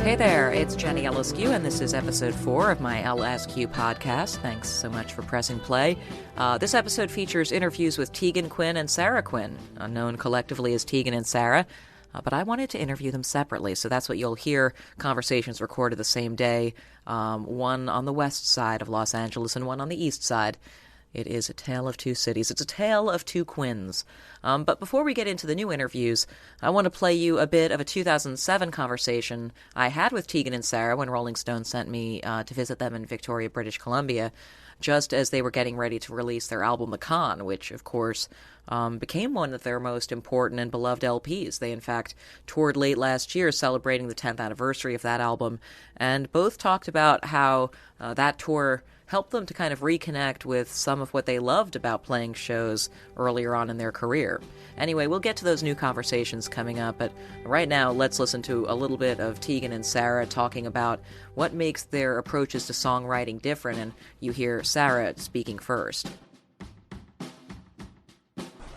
Hey there, it's Jenny LSQ, and this is episode 4 of my LSQ podcast. Thanks so much for pressing play. This episode features interviews with Tegan, Quin, and Sara Quin, known collectively as Tegan and Sara, but I wanted to interview them separately, so that's what you'll hear, conversations recorded the same day, one on the west side of Los Angeles and one on the east side. It is a tale of two cities. It's a tale of two Quins. But before we get into the new interviews, I want to play you a bit of a 2007 conversation I had with Tegan and Sara when Rolling Stone sent me to visit them in Victoria, British Columbia, just as they were getting ready to release their album The Con, which, of course, became one of their most important and beloved LPs. They, in fact, toured late last year celebrating the 10th anniversary of that album, and both talked about how that tour helped them to kind of reconnect with some of what they loved about playing shows earlier on in their career. Anyway, we'll get to those new conversations coming up, but right now, let's listen to a little bit of Tegan and Sara talking about what makes their approaches to songwriting different, and you hear Sara speaking first.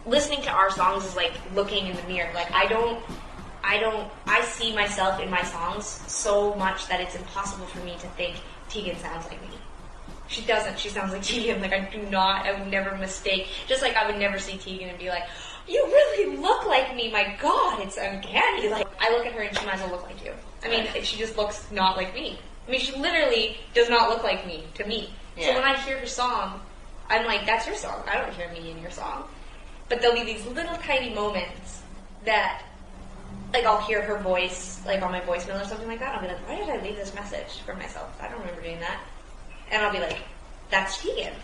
Listening to our songs is like looking in the mirror. Like, I see myself in my songs so much that it's impossible for me to think Tegan sounds like me. She doesn't. She sounds like Tegan. Like, I would never mistake. Just like I would never see Tegan and be like, you really look like me. My God, it's uncanny. Like, I look at her and she might as well look like you. I mean, she just looks not like me. I mean, she literally does not look like me to me. Yeah. So when I hear her song, I'm like, that's your song. I don't hear me in your song. But there'll be these little tiny moments that, like, I'll hear her voice, like, on my voicemail or something like that. I'll be like, why did I leave this message for myself? I don't remember doing that. And I'll be like, that's Tegan.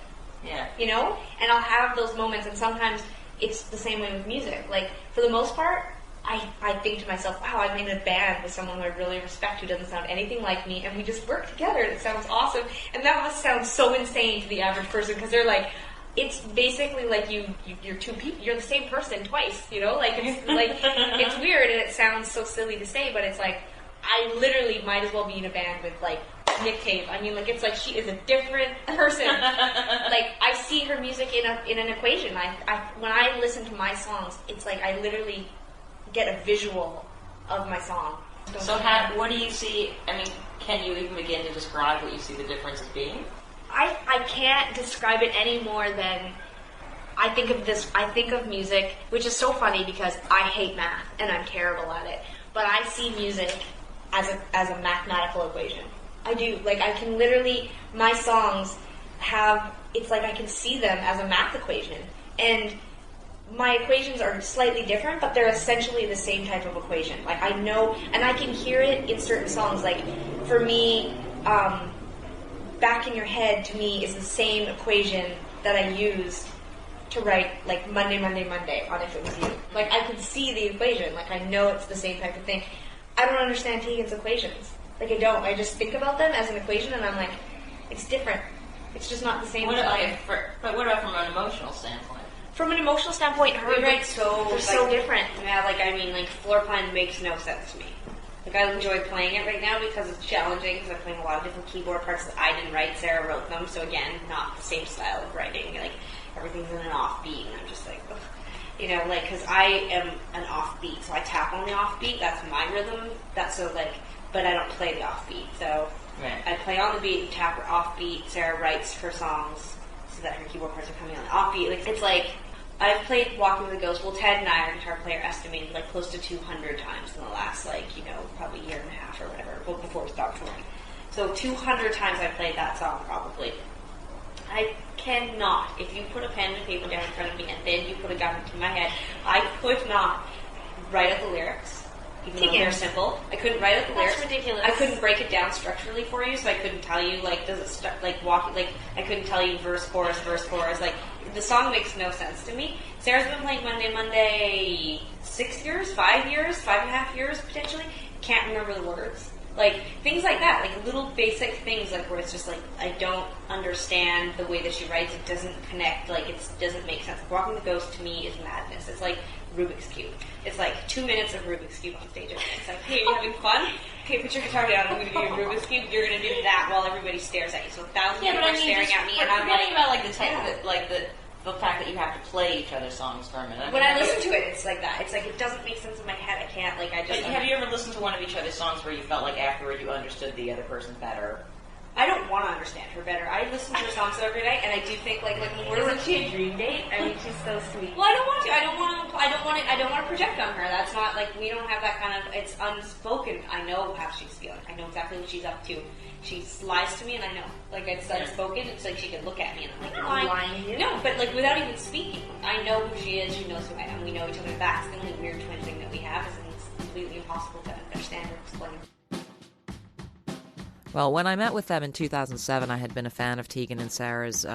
Yeah. You know? And I'll have those moments, and sometimes it's the same way with music. Like, for the most part, I think to myself, wow, I'm in a band with someone who I really respect who doesn't sound anything like me, and we just work together, and it sounds awesome. And that must sound so insane to the average person, because they're like, it's basically like you're two people, you're the same person twice, you know? Like, it's weird, and it sounds so silly to say, but it's like, I literally might as well be in a band with, like, Nick Cave. I mean, like, it's like she is a different person. Like, I see her music in an equation. When I listen to my songs, it's like I literally get a visual of my song. So what do you see? I mean, can you even begin to describe what you see the difference as being? I can't describe it any more than I think of music, which is so funny because I hate math and I'm terrible at it. But I see music as a mathematical equation. I do. Like, I can literally, my songs it's like I can see them as a math equation. And my equations are slightly different, but they're essentially the same type of equation. Like, I know, and I can hear it in certain songs. Like, for me, Back in Your Head, to me, is the same equation that I use to write, like, Monday, Monday, Monday on If It Was You. Like, I can see the equation. Like, I know it's the same type of thing. I don't understand Tegan's equations. Like, I don't. I just think about them as an equation, and I'm like, it's different. It's just not the same. But what about from an emotional standpoint? From an emotional standpoint, they're so different. Yeah, like, Floor Plan makes no sense to me. Like, I enjoy playing it right now because it's challenging, because I'm playing a lot of different keyboard parts that I didn't write, Sara wrote them, so again, not the same style of writing. Like, everything's in an offbeat, and I'm just like, ugh. You know, like, because I am an offbeat, so I tap on the offbeat, that's my rhythm, but I don't play the offbeat, so right. I play on the beat and tap her offbeat. Sara writes her songs so that her keyboard parts are coming on the offbeat. Like, it's like, I've played Walking with a Ghost. Well, Ted and I, our guitar player, estimated like close to 200 times in the last, like, you know, probably year and a half or whatever, before we stopped touring. So 200 times I played that song, probably. I cannot, if you put a pen and paper down in front of me and then you put a gun to my head, I could not write out the lyrics. Even though they're simple. I couldn't write out the lyrics. That's ridiculous. I couldn't break it down structurally for you, so I couldn't tell you, like, does it start, like, walking, like, I couldn't tell you verse, chorus. Like, the song makes no sense to me. Sara's been playing Monday 6 years, 5 years, 5.5 years, potentially. Can't remember the words. Like, things like that. Like, little basic things, like, where it's just, like, I don't understand the way that she writes. It doesn't connect. Like, it doesn't make sense. Like, Walking the Ghost, to me, is madness. It's like Rubik's Cube. It's like 2 minutes of Rubik's Cube on stage. It's like, hey, are you having fun? Okay, put your guitar down. I'm going to do your Rubik's Cube. You're going to do that while everybody stares at you. So thousands of people are staring at me, and I'm like, about like the type of it, like the the fact that you have to play each other's songs for a minute. When I listen to it, it's like that. It's like it doesn't make sense in my head. I can't, like, I just... But have you ever listened to one of each other's songs where you felt like afterward you understood the other person better? I don't want to understand her better. I listen to her songs every night, and I do think, like when we're... Isn't she a dream date? I mean, she's so sweet. Well, I don't want to. I don't want to project on her. That's not, like, we don't have that kind of... It's unspoken. I know how she's feeling. I know exactly what she's up to. She lies to me, and I know. Like, it's unspoken. It's like she can look at me, and I'm like, I'm lying to you. No, but, like, without even speaking. I know who she is. She knows who I am. We know each other's backs. The only weird twin thing that we have is it's completely impossible to understand or explain. Well, when I met with them in 2007, I had been a fan of Tegan and Sara's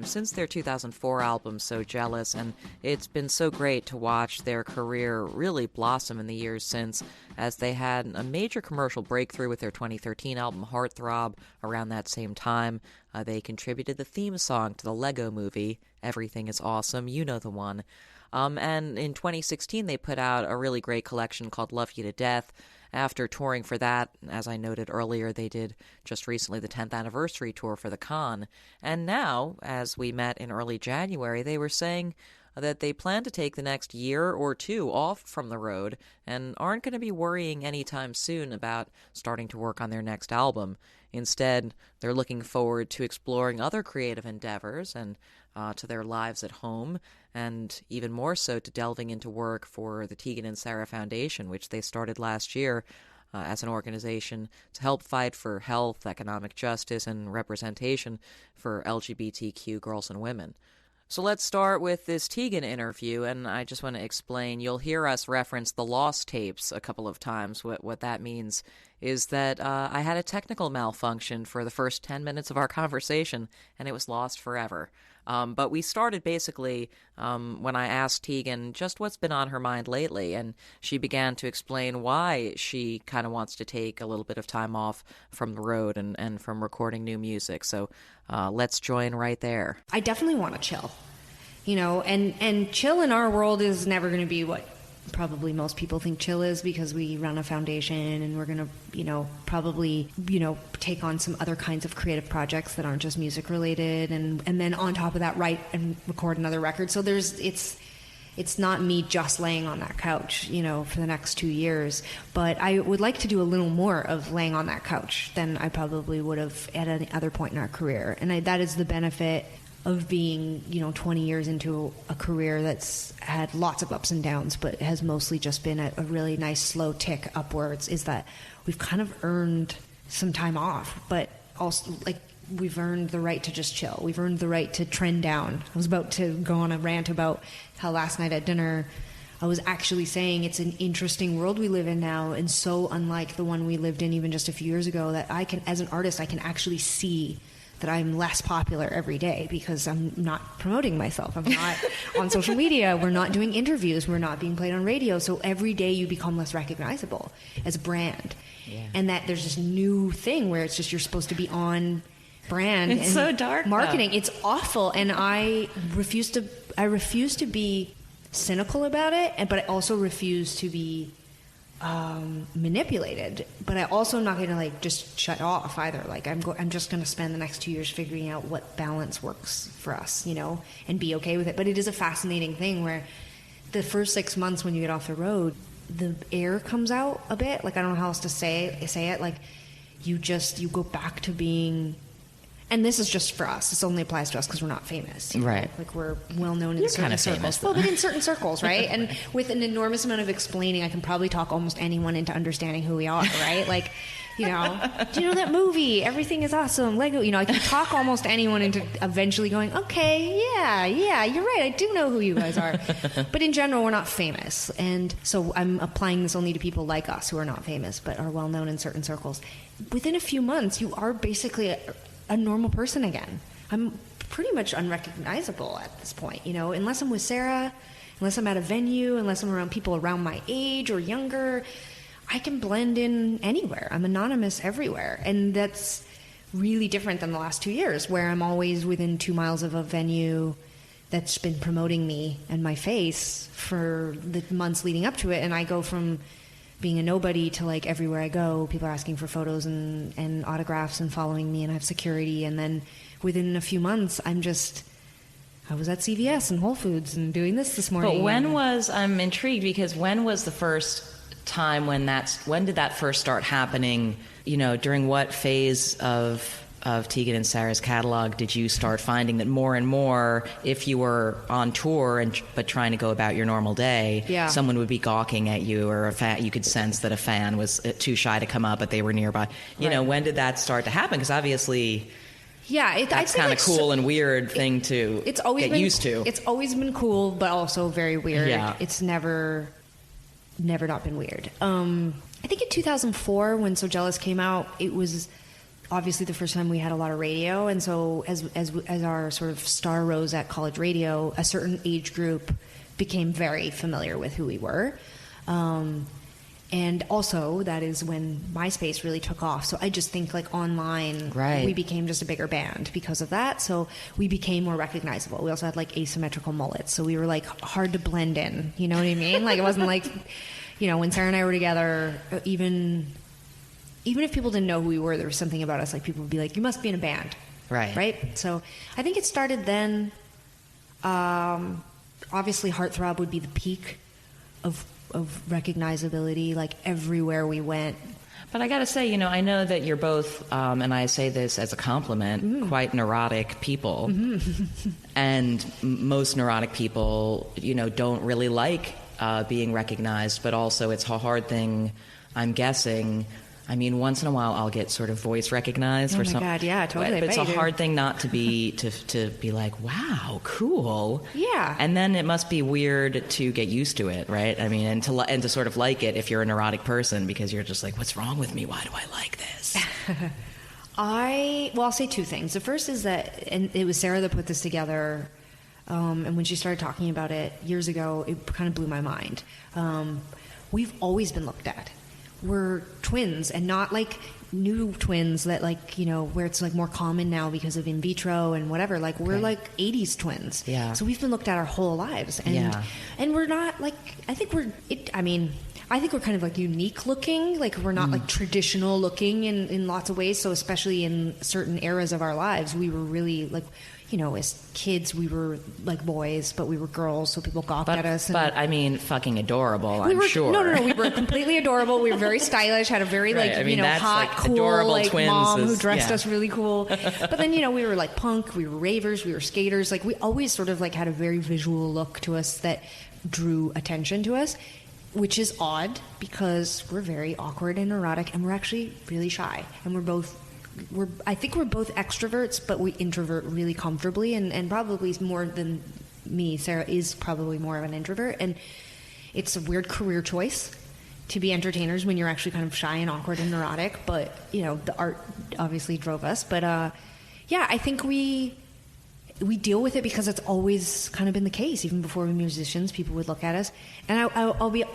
since their 2004 album, So Jealous, and it's been so great to watch their career really blossom in the years since, as they had a major commercial breakthrough with their 2013 album, Heartthrob, around that same time. They contributed the theme song to the Lego movie, Everything is Awesome, you know the one. And in 2016, they put out a really great collection called Love You to Death. After touring for that, as I noted earlier, they did just recently the 10th anniversary tour for the Con. And now, as we met in early January, they were saying that they plan to take the next year or two off from the road and aren't going to be worrying anytime soon about starting to work on their next album. Instead, they're looking forward to exploring other creative endeavors and to their lives at home, and even more so to delving into work for the Tegan and Sara Foundation, which they started last year as an organization to help fight for health, economic justice, and representation for LGBTQ girls and women. So let's start with this Tegan interview, and I just want to explain. You'll hear us reference the lost tapes a couple of times. What that means is that I had a technical malfunction for the first 10 minutes of our conversation, and it was lost forever. But we started basically when I asked Tegan just what's been on her mind lately, and she began to explain why she kind of wants to take a little bit of time off from the road and from recording new music. So let's join right there. I definitely want to chill, and chill in our world is never going to be what probably most people think chill is, because we run a foundation and we're going to, probably, take on some other kinds of creative projects that aren't just music related. And then on top of that, write and record another record. So it's not me just laying on that couch, for the next 2 years. But I would like to do a little more of laying on that couch than I probably would have at any other point in our career. And that is the benefit of being, 20 years into a career that's had lots of ups and downs, but has mostly just been a really nice slow tick upwards, is that we've kind of earned some time off, but also, like, we've earned the right to just chill. We've earned the right to trend down. I was about to go on a rant about how last night at dinner I was actually saying it's an interesting world we live in now, and so unlike the one we lived in even just a few years ago, that I can, as an artist, I can actually see that I'm less popular every day because I'm not promoting myself. I'm not on social media. We're not doing interviews. We're not being played on radio. So every day you become less recognizable as a brand. Yeah. And that there's this new thing where it's just you're supposed to be on brand. It's and so dark, marketing. though. It's awful. And I refuse to be cynical about it, but I also refuse to be manipulated, but I also am not going to just shut off either. I'm just going to spend the next 2 years figuring out what balance works for us, and be okay with it. But it is a fascinating thing where the first 6 months when you get off the road, the air comes out a bit. I don't know how else to say it. You go back to being. And this is just for us. This only applies to us because we're not famous. Right. We're well known in certain circles. Famous, well, but in certain circles, right? And with an enormous amount of explaining, I can probably talk almost anyone into understanding who we are, right? Do you know that movie, Everything is Awesome, Lego? I can talk almost anyone into eventually going, okay, yeah, you're right. I do know who you guys are. But in general, we're not famous. And so I'm applying this only to people like us who are not famous but are well known in certain circles. Within a few months, you are basically a normal person again. I'm pretty much unrecognizable at this point, unless I'm with Sarah, unless I'm at a venue, unless I'm around people around my age or younger, I can blend in anywhere. I'm anonymous everywhere. And that's really different than the last 2 years, where I'm always within 2 miles of a venue that's been promoting me and my face for the months leading up to it. And I go from being a nobody to everywhere I go, people are asking for photos and autographs and following me, and I have security. And then within a few months, I'm just I was at CVS and Whole Foods and doing this morning. But I'm intrigued because when was the first time when did that first start happening? During what phase of Tegan and Sara's catalog did you start finding that more and more, if you were on tour but trying to go about your normal day, someone would be gawking at you, or you could sense that a fan was too shy to come up, but they were nearby. When did that start to happen? Because obviously, that's kind of cool and weird thing to get used to. It's always been cool, but also very weird. Yeah. It's never not been weird. I think in 2004 when So Jealous came out, it was obviously the first time we had a lot of radio, and so as our sort of star rose at college radio, a certain age group became very familiar with who we were. And also, that is when MySpace really took off. So I just think, like, online, we became just a bigger band because of that. So we became more recognizable. We also had, like, asymmetrical mullets. So we were, like, hard to blend in. You know what I mean? Like, it wasn't like, when Sara and I were together, even if people didn't know who we were, there was something about us. Like, people would be like, you must be in a band. Right? So I think it started then. Obviously, Heartthrob would be the peak of recognizability, like everywhere we went. But I gotta say, I know that you're both, and I say this as a compliment, quite neurotic people. And most neurotic people, don't really like being recognized, but also it's a hard thing, I'm guessing. I mean, once in a while I'll get sort of voice recognized or something. Oh my God, yeah, totally. But it's a hard thing not to be, to be like, wow, cool. Yeah. And then it must be weird to get used to it, right? I mean, and to sort of like it if you're a neurotic person, because you're just like, what's wrong with me? Why do I like this? I'll say two things. The first is that, and it was Sara that put this together, and when she started talking about it years ago, it kind of blew my mind. We've always been looked at. We're twins, and not like new twins that, like, where it's like more common now because of in vitro and whatever. Like, we're like 80s twins. Yeah. So we've been looked at our whole lives. And we're not like, I think we're kind of like unique looking. Like, we're not like traditional looking in lots of ways. So especially in certain eras of our lives, we were really like, as kids, we were like boys, but we were girls, so people gawked at us. But I mean, fucking adorable, I'm sure. No, we were completely adorable. We were very stylish, had a very, hot, like cool, adorable like, twins mom who dressed us really cool. But then, we were like punk, we were ravers, we were skaters. Like, we always sort of like had a very visual look to us that drew attention to us, which is odd because we're very awkward and neurotic, and we're actually really shy. And I think we're both extroverts, but we introvert really comfortably, and probably more than me. Sara is probably more of an introvert, and it's a weird career choice to be entertainers when you're actually kind of shy and awkward and neurotic. But the art obviously drove us. But I think we deal with it because it's always kind of been the case. Even before we were musicians, people would look at us, and I'll be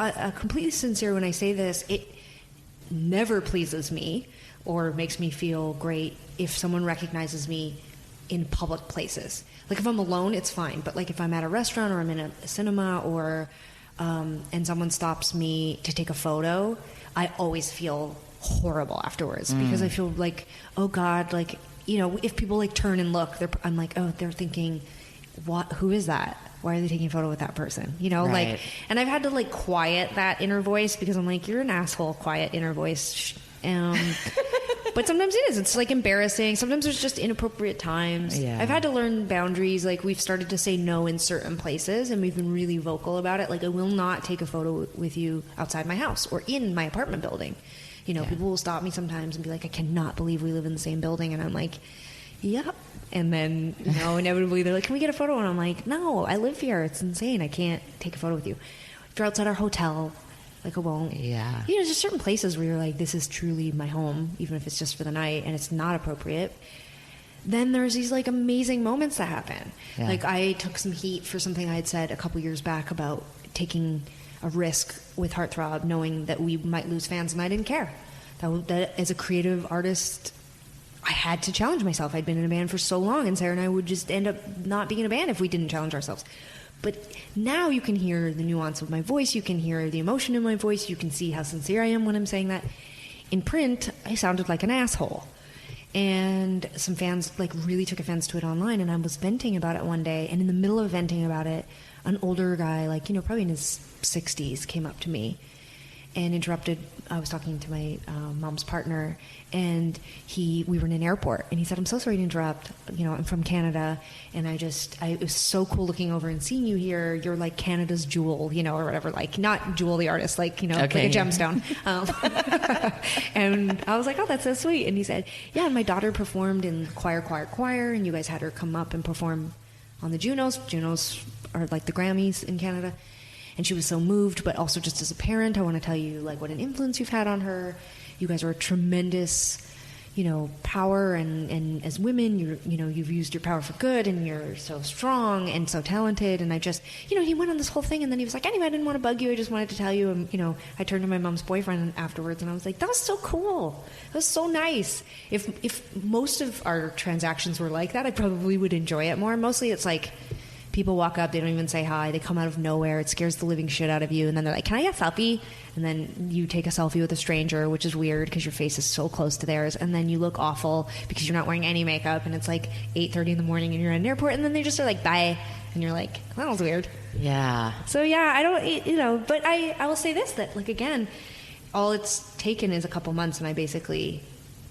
completely sincere when I say this. It never pleases me or makes me feel great if someone recognizes me in public places. Like, if I'm alone, it's fine. But like, if I'm at a restaurant or I'm in a cinema or and someone stops me to take a photo, I always feel horrible afterwards because I feel like, oh God, like, if people like turn and look, I'm like, oh, they're thinking, what? Who is that? Why are they taking a photo with that person? Like, and I've had to like quiet that inner voice because I'm like, you're an asshole, quiet inner voice. But sometimes it is. It's like embarrassing. Sometimes there's just inappropriate times. Yeah. I've had to learn boundaries. Like, we've started to say no in certain places, and we've been really vocal about it. Like, I will not take a photo with you outside my house or in my apartment building. People will stop me sometimes and be like, I cannot believe we live in the same building. And I'm like, yep. And then, inevitably they're like, can we get a photo? And I'm like, no, I live here. It's insane. I can't take a photo with you. If you're outside our hotel, like, I won't. Yeah. There's just certain places where you're like, this is truly my home, even if it's just for the night and it's not appropriate. Then there's these like amazing moments that happen. Yeah. Like, I took some heat for something I had said a couple years back about taking a risk with Heartthrob, knowing that we might lose fans, and I didn't care. That as a creative artist, I had to challenge myself. I'd been in a band for so long, and Sara and I would just end up not being in a band if we didn't challenge ourselves. But now you can hear the nuance of my voice, you can hear the emotion in my voice, you can see how sincere I am when I'm saying that. In print, I sounded like an asshole. And some fans like really took offense to it online, and I was venting about it one day, and in the middle of venting about it, an older guy, like, you know, probably in his 60s, came up to me and interrupted. I was talking to my mom's partner, and we were in an airport, and he said, "I'm so sorry to interrupt. You know, I'm from Canada, and it was so cool looking over and seeing you here. You're like Canada's jewel, you know, or whatever. Like, not Jewel the artist, like, you know, okay, like a gemstone." And I was like, "Oh, that's so sweet." And he said, "Yeah, my daughter performed in choir, and you guys had her come up and perform on the Junos. Junos are like the Grammys in Canada." And she was so moved, but also just as a parent, I want to tell you, like, what an influence you've had on her. You guys are a tremendous, you know, power, and as women, you've used your power for good, and you're so strong and so talented. And I just, you know, he went on this whole thing, and then he was like, "Anyway, I didn't want to bug you. I just wanted to tell you." And, you know, I turned to my mom's boyfriend afterwards, and I was like, "That was so cool. That was so nice." If most of our transactions were like that, I probably would enjoy it more. Mostly it's like, people walk up, they don't even say hi, they come out of nowhere, it scares the living shit out of you, and then they're like, "Can I get a selfie?" And then you take a selfie with a stranger, which is weird because your face is so close to theirs, and then you look awful because you're not wearing any makeup, and it's like 8:30 in the morning and you're at an airport, and then they just are like, "Bye," and you're like, "That was weird." Yeah. So yeah, I don't, you know, but I will say this, that, like, again, all it's taken is a couple months, and I basically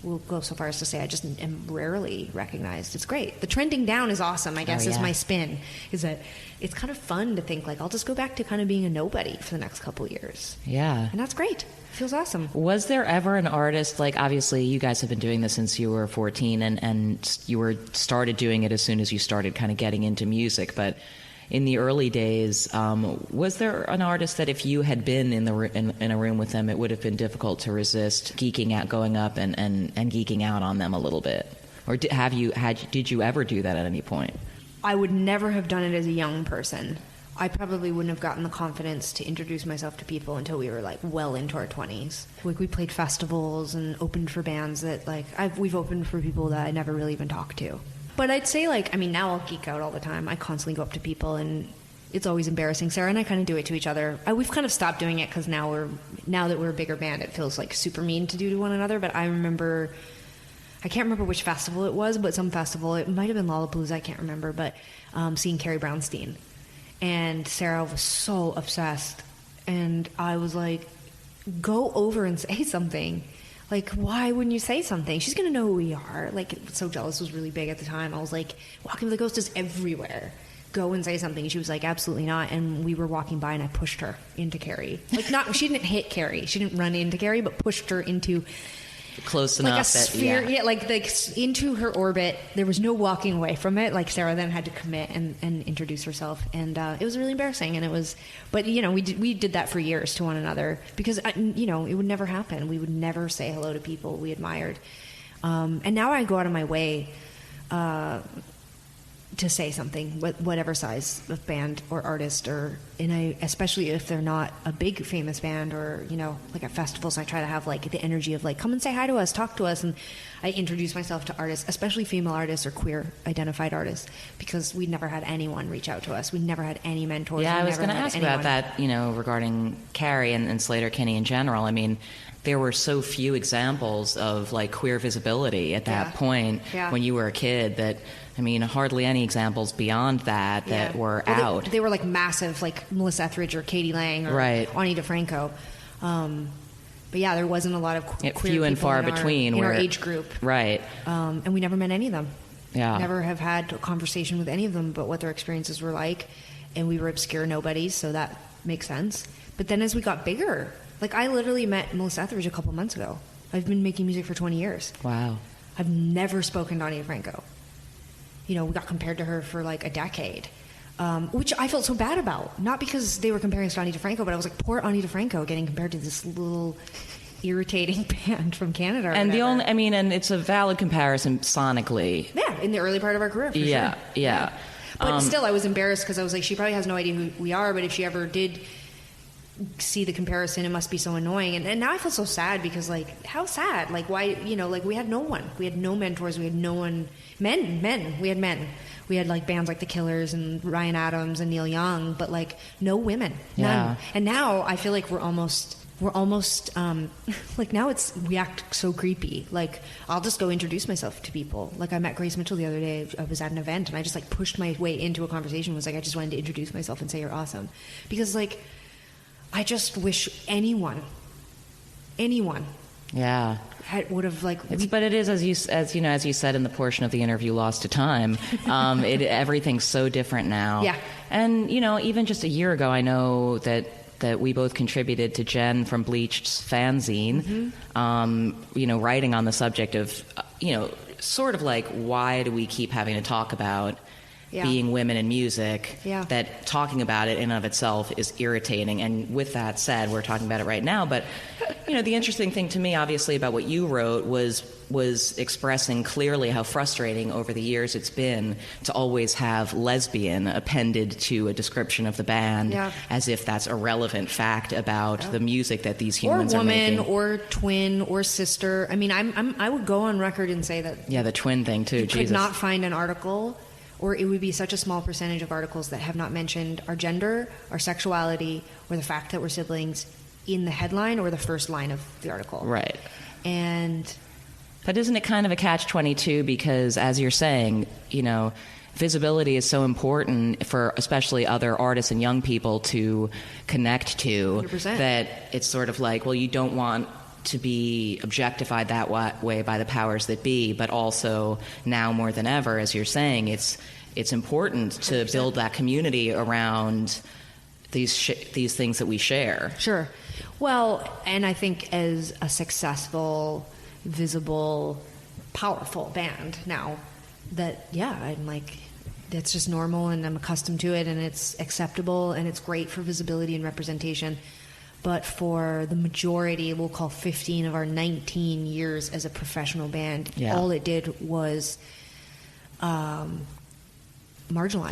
will go so far as to say I just am rarely recognized. It's great. The trending down is awesome, I guess, is my spin. Is that it's kind of fun to think, like, I'll just go back to kind of being a nobody for the next couple of years. Yeah. And that's great. It feels awesome. Was there ever an artist, like, obviously you guys have been doing this since you were 14, and you started doing it as soon as you started kind of getting into music, but in the early days, was there an artist that if you had been in a room with them, it would have been difficult to resist going up and geeking out on them a little bit? Or did you ever do that at any point? I would never have done it as a young person. I probably wouldn't have gotten the confidence to introduce myself to people until we were, like, well into our 20s. Like, we played festivals and opened for bands that, like, we've opened for people that I never really even talked to. But I'd say, like, I mean, now I'll geek out all the time. I constantly go up to people, and it's always embarrassing. Sarah and I kind of do it to each other. We've kind of stopped doing it because now that we're a bigger band, it feels like super mean to do to one another. But I can't remember which festival it was, but some festival. It might have been Lollapalooza, I can't remember. But seeing Carrie Brownstein. And Sarah was so obsessed. And I was like, go over and say something. Like, why wouldn't you say something? She's going to know who we are. Like, So Jealous was really big at the time. I was like, Walking with the Ghost is everywhere. Go and say something. And she was like, absolutely not. And we were walking by, and I pushed her into Carrie. Like, she didn't hit Carrie. She didn't run into Carrie, but pushed her into... Close like enough. A sphere, like into her orbit. There was no walking away from it. Like, Sarah then had to commit and introduce herself, and it was really embarrassing. And it was, but, you know, we did that for years to one another because, you know, it would never happen. We would never say hello to people we admired, and now I go out of my way to say something, whatever size of band or artist, or especially if they're not a big famous band, or, you know, like at festivals, I try to have, like, the energy of, like, come and say hi to us, talk to us, and I introduce myself to artists, especially female artists or queer identified artists, because we never had anyone reach out to us. We never had any mentors. Yeah, I was going to ask about that, you know, regarding Carrie and Sleater-Kinney in general. I mean, there were so few examples of, like, queer visibility at that point when you were a kid that, I mean, hardly any examples beyond that were out. They were, like, massive, like Melissa Etheridge or Katie Lang or Ani DeFranco. But yeah, there wasn't a lot of queer few and far between in our age group. Right. And we never met any of them. Yeah. Never have had a conversation with any of them about what their experiences were like. And we were obscure nobodies, so that makes sense. But then as we got bigger, like, I literally met Melissa Etheridge a couple months ago. I've been making music for 20 years. Wow. I've never spoken to Ani DeFranco. You know, we got compared to her for, like, a decade, which I felt so bad about. Not because they were comparing us to Ani DeFranco, but I was like, poor Ani DeFranco getting compared to this little irritating band from Canada. And and it's a valid comparison sonically. Yeah, in the early part of our career, for sure. Yeah. But still, I was embarrassed because I was like, she probably has no idea who we are, but if she ever did see the comparison, it must be so annoying. And now I feel so sad because, like, how sad? Like, why, you know, like, we had no one. We had no mentors. We had no one. Men. We had men. We had, like, bands like The Killers and Ryan Adams and Neil Young, but, like, no women. None. Yeah. And now I feel like we're almost we're almost like now we act so creepy. Like I'll just go introduce myself to people. Like I met Grace Mitchell the other day. I was at an event and I just like pushed my way into a conversation. Was like, I just wanted to introduce myself and say you're awesome, because like I just wish anyone Yeah. would have like. But it is, as you said in the portion of the interview, lost to time. Everything's so different now. Yeah. And even just a year ago, I know that we both contributed to Jen from Bleached's fanzine. Writing on the subject of sort of like, why do we keep having to talk about being women in music? That talking about it in and of itself is irritating. And with that said, we're talking about it right now. But the interesting thing to me, obviously, about what you wrote was expressing clearly how frustrating over the years it's been to always have lesbian appended to a description of the band, as if that's a relevant fact about the music that these humans are making. Or woman, or twin, or sister. I mean, I would go on record and say that. Yeah, the twin thing too. You could not find an article, or it would be such a small percentage of articles that have not mentioned our gender, our sexuality, or the fact that we're siblings in the headline or the first line of the article. Right. But isn't it kind of a catch-22? Because as you're saying, visibility is so important for especially other artists and young people to connect to, 100%. That it's sort of like, well, you don't want to be objectified that way by the powers that be, but also now more than ever, as you're saying, it's important to 100%. build that community around these things that we share. Sure. Well, and I think as a successful, visible, powerful band now, that I'm like, that's just normal and I'm accustomed to it and it's acceptable and it's great for visibility and representation. But for the majority, we'll call 15 of our 19 years as a professional band, all it did was marginalize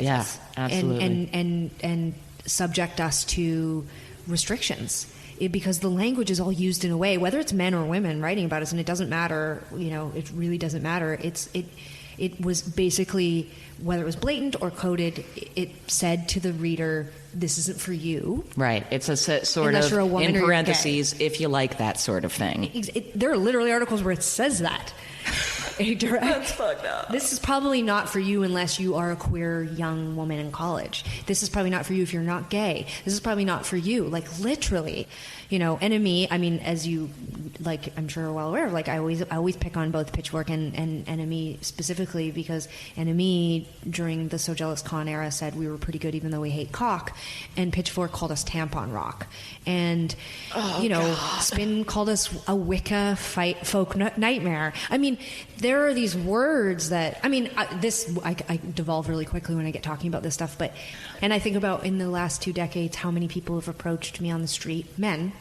us. Absolutely. And subject us to restrictions. Because the language is all used in a way, whether it's men or women writing about us, and it doesn't matter, it really doesn't matter. It was basically, whether it was blatant or coded, it said to the reader, this isn't for you. Right. It's a sort Unless of, you're a woman in or parentheses, if you like that sort of thing. There are literally articles where it says that. That's fucked up. This is probably not for you unless you are a queer young woman in college. This is probably not for you if you're not gay. This is probably not for you. Like, literally, NME, I mean, as you, like, I'm sure are well aware of, like, I always pick on both Pitchfork and NME specifically, because NME, during the So Jealous Con era, said we were pretty good even though we hate cock, and Pitchfork called us tampon rock. And, Spin called us a Wicca folk nightmare. I mean, there are these words that, I devolve really quickly when I get talking about this stuff, and I think about in the last 2 decades how many people have approached me on the street, men,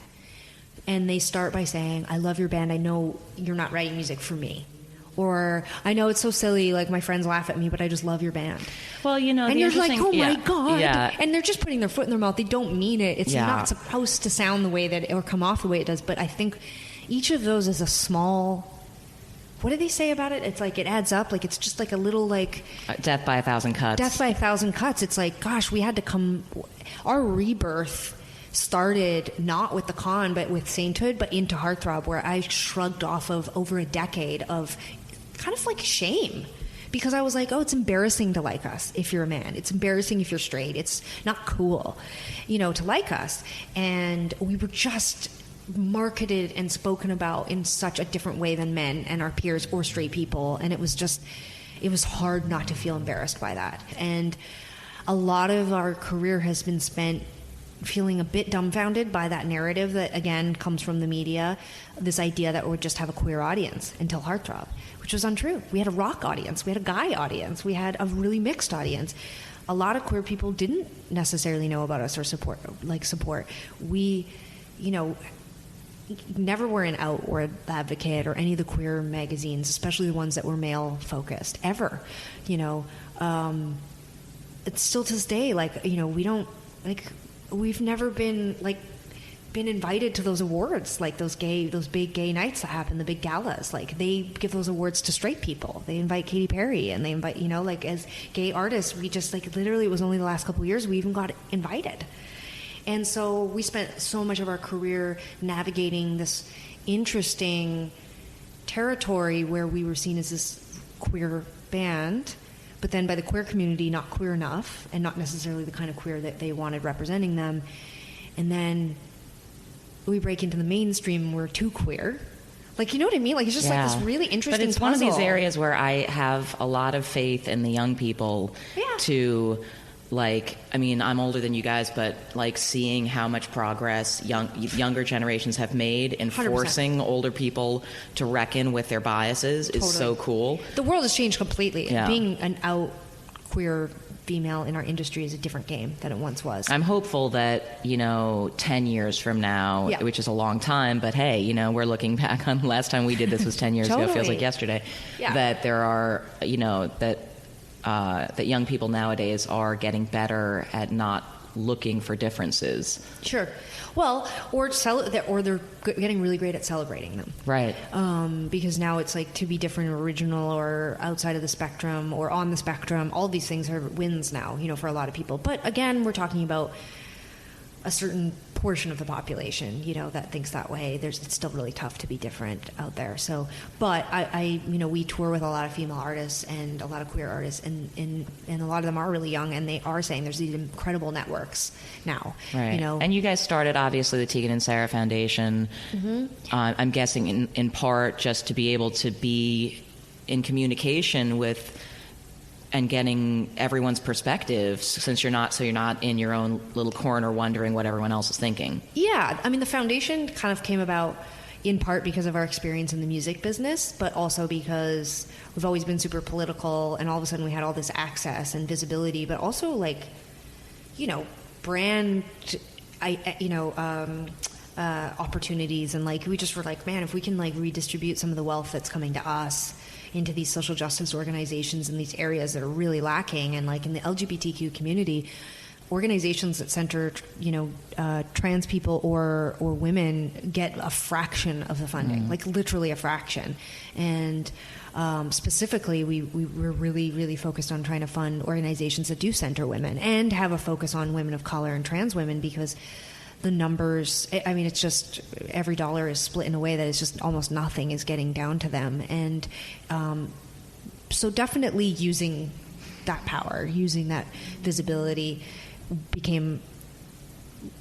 and they start by saying, I love your band, I know you're not writing music for me. Or, I know it's so silly, like my friends laugh at me, but I just love your band. Well, and you're like, oh my God. Yeah. And they're just putting their foot in their mouth. They don't mean it. It's not supposed to sound the way that, or come off the way it does. But I think each of those is a small, what do they say about it? It's like, it adds up. Like, it's just like a little, like, death by 1,000 cuts. Death by 1,000 cuts. It's like, gosh, we had to come, our rebirth started not with the con, but with Sainthood, but into Heartthrob, where I shrugged off of over a decade of kind of like shame, because I was like, oh, it's embarrassing to like us if you're a man. It's embarrassing if you're straight. It's not cool, to like us. And we were just marketed and spoken about in such a different way than men and our peers or straight people. And it was hard not to feel embarrassed by that. And a lot of our career has been spent feeling a bit dumbfounded by that narrative that, again, comes from the media, this idea that we would just have a queer audience until Heartthrob, which was untrue. We had a rock audience, we had a guy audience, we had a really mixed audience. A lot of queer people didn't necessarily know about us or support. We, never were an Out or Advocate or any of the queer magazines, especially the ones that were male focused, ever. It's still to this day, we don't, we've never been invited to those awards, like those big gay nights that happen, the big galas. Like, they give those awards to straight people. They invite Katy Perry, and they invite, as gay artists, we just, literally, it was only the last couple of years we even got invited. And so we spent so much of our career navigating this interesting territory where we were seen as this queer band, but then by the queer community not queer enough, and not necessarily the kind of queer that they wanted representing them. And then we break into the mainstream and we're too queer. Like, you know what I mean? Like, it's just like this really interesting But it's puzzle. one of these areas where I have a lot of faith in the young people to, like, I mean, I'm older than you guys, but, like, seeing how much progress younger generations have made in 100%. forcing older people to reckon with their biases is so cool. The world has changed completely. Yeah. Being an out queer female in our industry is a different game than it once was. I'm hopeful that, 10 years from now, which is a long time, but hey, we're looking back on the last time we did this was 10 years ago, feels like yesterday, that there are, that young people nowadays are getting better at not looking for differences. Sure. Well, or they're getting really great at celebrating them. Right. Because now it's like to be different or original or outside of the spectrum or on the spectrum. All these things are wins now, for a lot of people. But again, we're talking about a certain portion of the population, that thinks that way. It's still really tough to be different out there. So, but I we tour with a lot of female artists and a lot of queer artists, and a lot of them are really young, and they are saying there's these incredible networks now. Right. And you guys started obviously the Tegan and Sara Foundation. Mm-hmm. I'm guessing in part just to be able to be in communication with and getting everyone's perspective, since you're not in your own little corner wondering what everyone else is thinking. Yeah, I mean, the foundation kind of came about in part because of our experience in the music business, but also because we've always been super political, and all of a sudden we had all this access and visibility, but also brand, opportunities, and we just were like, man, if we can redistribute some of the wealth that's coming to us into these social justice organizations in these areas that are really lacking, and in the LGBTQ community, organizations that center trans people or women get a fraction of the funding, literally a fraction. And specifically we're really, really focused on trying to fund organizations that do center women and have a focus on women of color and trans women, because the numbers, I mean, it's just every dollar is split in a way that it's just almost nothing is getting down to them. And so definitely using that power, using that visibility became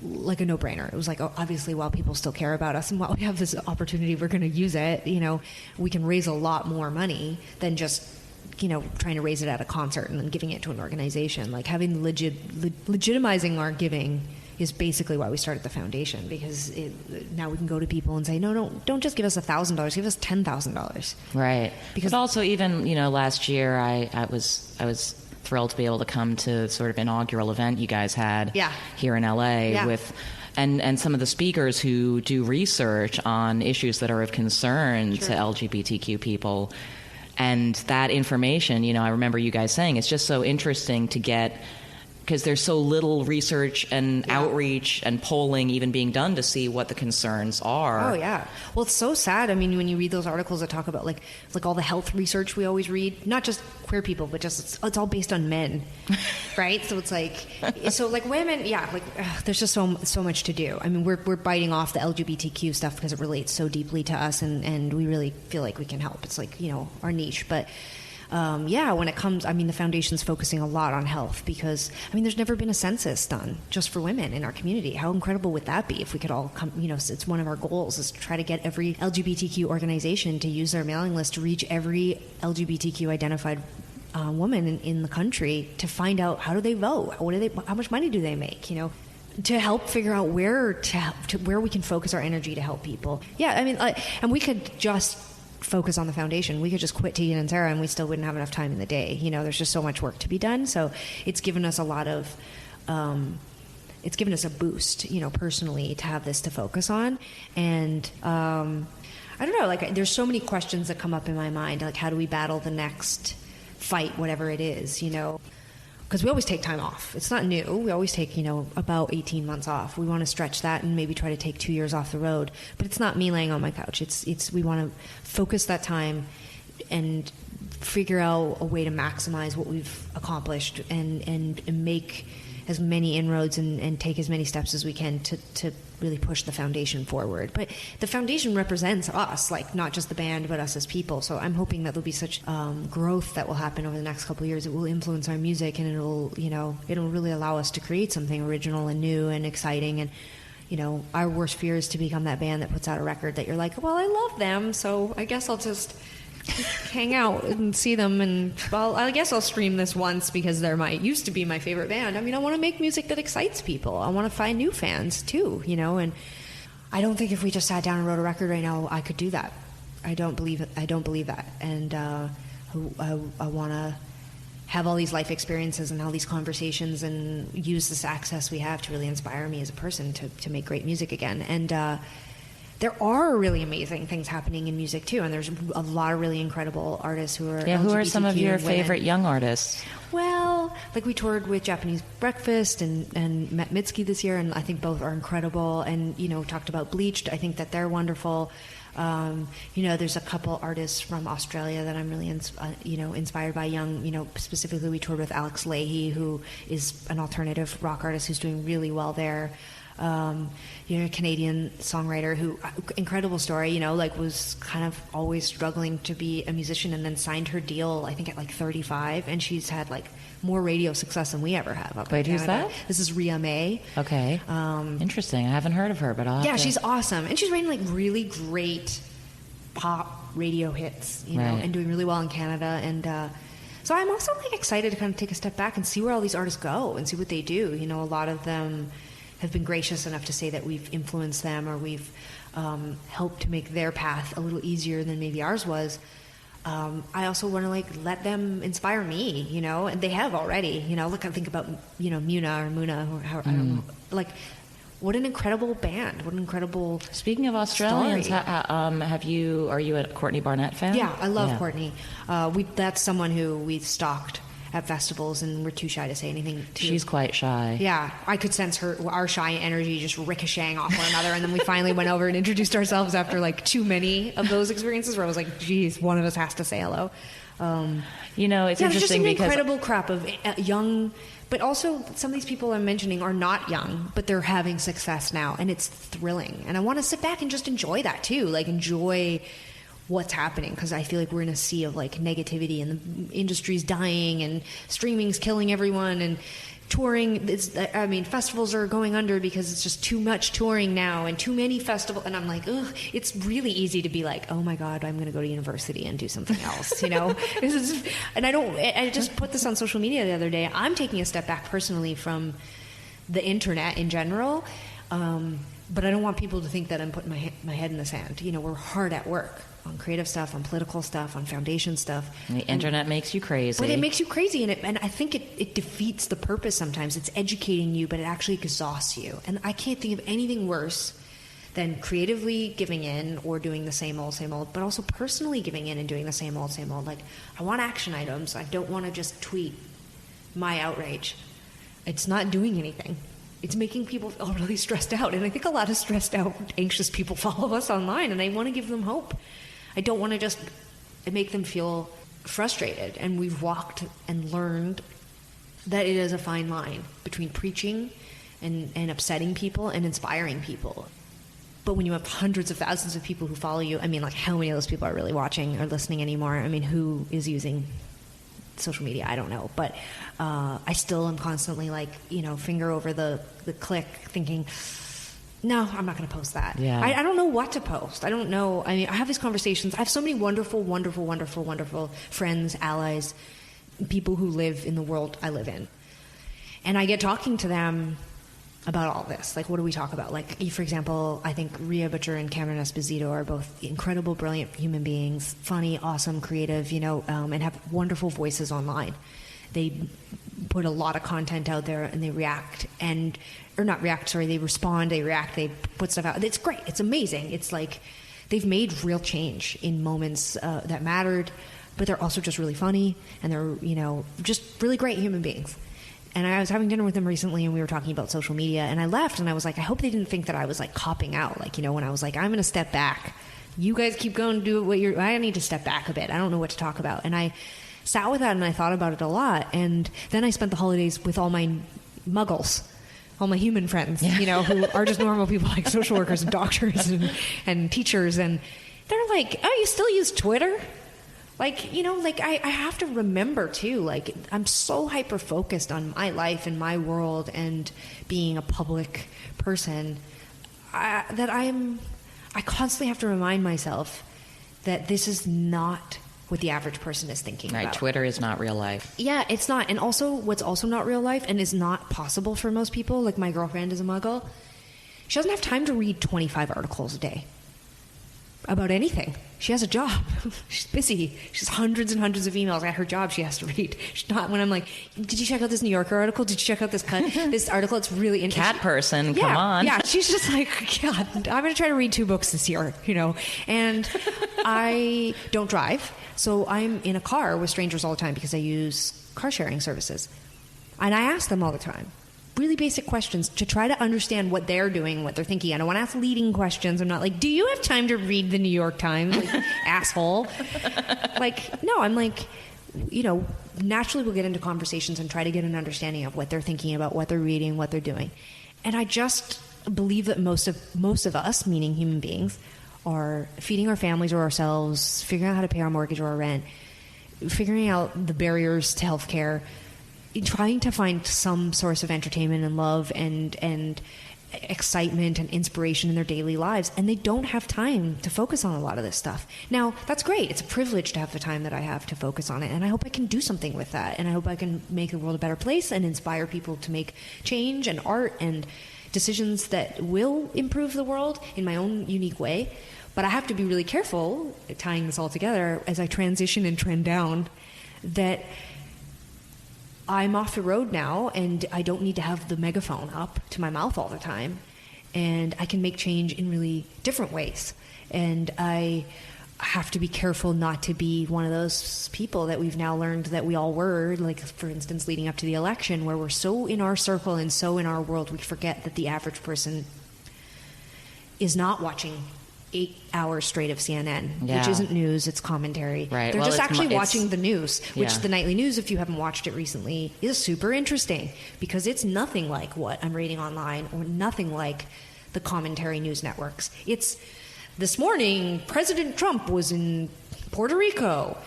like a no-brainer. It was like, obviously, while people still care about us and while we have this opportunity, we're going to use it. We can raise a lot more money than just trying to raise it at a concert and then giving it to an organization. Having legitimizing our giving is basically why we started the foundation, because now we can go to people and say, no, don't just give us $1,000, give us $10,000. Right. Because also, even last year, I was thrilled to be able to come to sort of inaugural event you guys had here in LA with. And some of the speakers who do research on issues that are of concern to LGBTQ people. And that information, I remember you guys saying, it's just so interesting to get, because there's so little research and outreach and polling even being done to see what the concerns are. Oh, yeah. Well, it's so sad. I mean, when you read those articles that talk about, like all the health research we always read, not just queer people, but just it's all based on men, right? So it's like women, there's just so much to do. I mean, we're biting off the LGBTQ stuff because it relates so deeply to us, and we really feel like we can help. It's our niche. But when it comes, I mean, the foundation's focusing a lot on health because, I mean, there's never been a census done just for women in our community. How incredible would that be if we could all come, it's one of our goals is to try to get every LGBTQ organization to use their mailing list to reach every LGBTQ identified woman in the country to find out how do they vote, how much money do they make, to help figure out where we can focus our energy to help people. Yeah, I mean, and we could just focus on the foundation. We could just quit Tegan and Sara and we still wouldn't have enough time in the day. There's just so much work to be done. So it's given us a lot of, it's given us a boost, personally to have this to focus on. And, I don't know, there's so many questions that come up in my mind. Like, how do we battle the next fight, whatever it is, because we always take time off. It's not new. We always take, about 18 months off. We want to stretch that and maybe try to take 2 years off the road. But it's not me laying on my couch. It's we want to focus that time and figure out a way to maximize what we've accomplished and make as many inroads and take as many steps as we can to really push the foundation forward. But the foundation represents us, like not just the band, but us as people. So I'm hoping that there'll be such growth that will happen over the next couple of years. It will influence our music, and it'll really allow us to create something original and new and exciting. And our worst fear is to become that band that puts out a record that you're like, well, I love them, so I guess I'll just hang out and see them, and well, I guess I'll stream this once because they're used to be my favorite band. I mean, I want to make music that excites people. I want to find new fans too, and I don't think if we just sat down and wrote a record right now, I could do that. I don't believe that, and I want to have all these life experiences and all these conversations and use this access we have to really inspire me as a person to make great music again. And there are really amazing things happening in music too, and there's a lot of really incredible artists who are who are some of your women. favorite young artists? Well, like we toured with Japanese Breakfast and met Mitski this year, and I think both are incredible. And talked about Bleached. I think that they're wonderful. There's a couple artists from Australia that I'm really inspired by. Young, specifically we toured with Alex Leahy, who is an alternative rock artist who's doing really well there. A Canadian songwriter who, incredible story, was kind of always struggling to be a musician, and then signed her deal, I think at like 35, and she's had like more radio success than we ever have. Wait, who's that? This is Rhea May. Okay. Interesting. I haven't heard of her, but she's awesome, and she's writing like really great pop radio hits, right, and doing really well in Canada. And so I'm also like excited to kind of take a step back and see where all these artists go and see what they do. A lot of them have been gracious enough to say that we've influenced them, or we've helped to make their path a little easier than maybe ours was. I also want to let them inspire me, and they have already. Look, I think about Muna or Muna, or I don't know, what an incredible band, what an incredible. Speaking of Australians, are you a Courtney Barnett fan? Yeah, I love Courtney. That's someone who we've stalked at festivals, and we're too shy to say anything to. She's quite shy. Yeah, I could sense our shy energy just ricocheting off one another, and then we finally went over and introduced ourselves after too many of those experiences where I was like, geez, one of us has to say hello. It's interesting just an because incredible crop of young, but also some of these people I'm mentioning are not young, but they're having success now, and it's thrilling. And I want to sit back and just enjoy that too, enjoy what's happening, because I feel like we're in a sea of negativity, and the industry's dying, and streaming's killing everyone, and touring festivals are going under because it's just too much touring now and too many festivals, and I'm like, ugh, it's really easy to be like, oh my god, I'm going to go to university and do something else, and I just put this on social media the other day. I'm taking a step back personally from the internet in general, but I don't want people to think that I'm putting my head in the sand. We're hard at work on creative stuff, on political stuff, on foundation stuff. And the internet makes you crazy. But it makes you crazy, and I think it defeats the purpose sometimes. It's educating you, but it actually exhausts you. And I can't think of anything worse than creatively giving in or doing the same old, but also personally giving in and doing the same old. I want action items. I don't want to just tweet my outrage. It's not doing anything. It's making people feel really stressed out. And I think a lot of stressed out, anxious people follow us online, and I want to give them hope. I don't want to just make them feel frustrated. And we've walked and learned that it is a fine line between preaching and upsetting people and inspiring people. But when you have hundreds of thousands of people who follow you, how many of those people are really watching or listening anymore? Who is using social media? I don't know. But I still am constantly finger over the click, thinking, no, I'm not going to post that. Yeah. I don't know what to post. I don't know. I have these conversations. I have so many wonderful friends, allies, people who live in the world I live in. And I get talking to them about all this. What do we talk about? For example, I think Rhea Butcher and Cameron Esposito are both incredible, brilliant human beings, funny, awesome, creative, and have wonderful voices online. They put a lot of content out there, and they they respond, they react, they put stuff out. It's great. It's amazing. It's they've made real change in moments that mattered, but they're also just really funny, and they're, just really great human beings. And I was having dinner with them recently, and we were talking about social media, and I left, and I was like, I hope they didn't think that I was copping out. When I was like, I'm going to step back. You guys keep going, do what I need to step back a bit. I don't know what to talk about. And I sat with that, and I thought about it a lot. And then I spent the holidays with all my muggles, all my human friends, you know, who are just normal people like social workers and doctors and teachers. And they're like, oh, you still use Twitter? Like, you know, like I have to remember too, like I'm so hyper-focused on my life and my world and being a public person that I constantly have to remind myself that this is not what the average person is thinking right, about. Twitter is not real life. Yeah, it's not. And also, what's also not real life and is not possible for most people, like my girlfriend is a muggle, she doesn't have time to read 25 articles a day about anything. She has a job. She's busy. She has hundreds and hundreds of emails at her job she has to read. She's not, when I'm like, did you check out this New Yorker article? Did you check out this this article? It's really interesting. Cat person, come on. Yeah, she's just like, God, I'm going to try to read 2 books this year, you know. And I don't drive, so I'm in a car with strangers all the time because I use car sharing services. And I ask them all the time really basic questions to try to understand what they're doing, what they're thinking. I don't want to ask leading questions. I'm not like, do you have time to read the New York Times? Like, asshole. Like, no, I'm like, you know, naturally we'll get into conversations and try to get an understanding of what they're thinking about, what they're reading, what they're doing. And I just believe that most of us, meaning human beings, are feeding our families or ourselves, figuring out how to pay our mortgage or our rent, figuring out the barriers to healthcare, trying to find some source of entertainment and love and excitement and inspiration in their daily lives, and they don't have time to focus on a lot of this stuff. Now, that's great. It's a privilege to have the time that I have to focus on it, and I hope I can do something with that, and I hope I can make the world a better place and inspire people to make change and art and decisions that will improve the world in my own unique way. But I have to be really careful, tying this all together, as I transition and trend down, that I'm off the road now, and I don't need to have the megaphone up to my mouth all the time, and I can make change in really different ways. And I have to be careful not to be one of those people that we've now learned that we all were, like, for instance, leading up to the election, where we're so in our circle and so in our world, we forget that the average person is not watching 8 hours straight of CNN, which isn't news, it's commentary. Right. They're Well, just actually watching the news, which Yeah. the nightly news, if you haven't watched it recently, is super interesting because it's nothing like what I'm reading online or nothing like the commentary news networks. It's, this morning, President Trump was in Puerto Rico.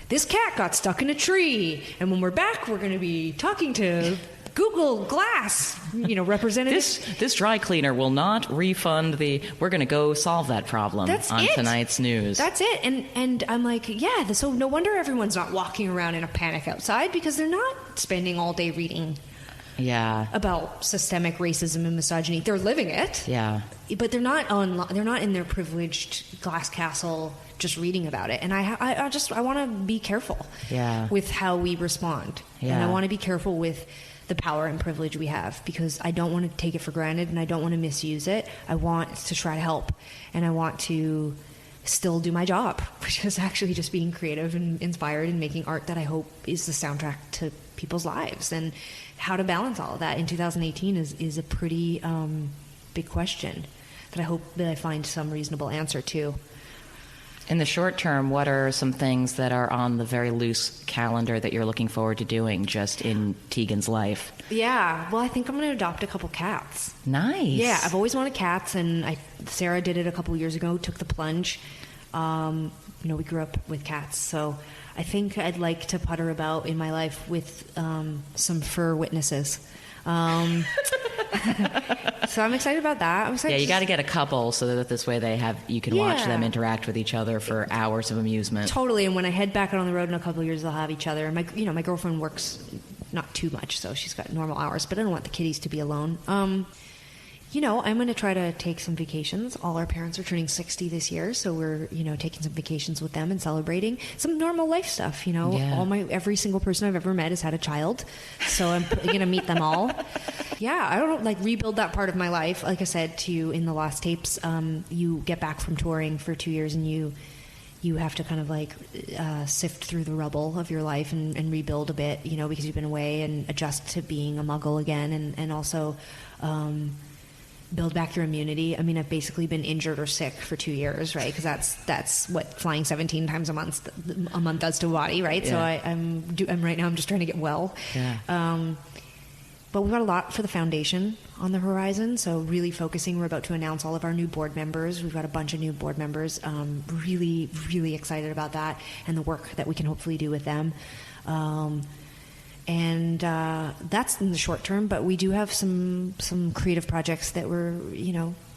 This cat got stuck in a tree. And when we're back, we're going to be talking to Google Glass, you know, representatives. This dry cleaner will not refund we're going to go solve that problem on tonight's news. That's it. And I'm like, yeah, so no wonder everyone's not walking around in a panic outside, because they're not spending all day reading about systemic racism and misogyny. They're living it. Yeah. But they're not in their privileged glass castle just reading about it. And I want to be careful with how we respond. Yeah. And I want to be careful with the power and privilege we have, because I don't want to take it for granted and I don't want to misuse it. I want to try to help, and I want to still do my job, which is actually just being creative and inspired and making art that I hope is the soundtrack to people's lives. And how to balance all of that in 2018 is a pretty big question that I hope that I find some reasonable answer to. In the short term, what are some things that are on the very loose calendar that you're looking forward to doing just in Tegan's life? Yeah, well, I think I'm going to adopt a couple cats. Nice. Yeah, I've always wanted cats, and Sarah did it a couple years ago, took the plunge. You know, we grew up with cats, so I think I'd like to putter about in my life with some fur witnesses. So I'm excited about that. I'm excited. Yeah, you got to get a couple so that this way you can watch them interact with each other for hours of amusement. Totally. And when I head back out on the road in a couple of years, they'll have each other. My girlfriend works not too much, so she's got normal hours, but I don't want the kitties to be alone. You know, I'm going to try to take some vacations. All our parents are turning 60 this year, so we're, you know, taking some vacations with them and celebrating some normal life stuff. You know, every single person I've ever met has had a child, so I'm going to meet them all. Yeah, I don't like rebuild that part of my life. Like I said to you in the last tapes, you get back from touring for 2 years and you have to kind of like sift through the rubble of your life and rebuild a bit, you know, because you've been away, and adjust to being a muggle again, and also build back your immunity. I mean, I've basically been injured or sick for 2 years, right? Because that's what flying 17 times a month does to a body, right? Yeah. So I'm right now. I'm just trying to get well. Yeah. but we've got a lot for the foundation on the horizon. So really focusing, we're about to announce all of our new board members. We've got a bunch of new board members. Really, really excited about that and the work that we can hopefully do with them. And that's in the short term, but we do have some creative projects that we're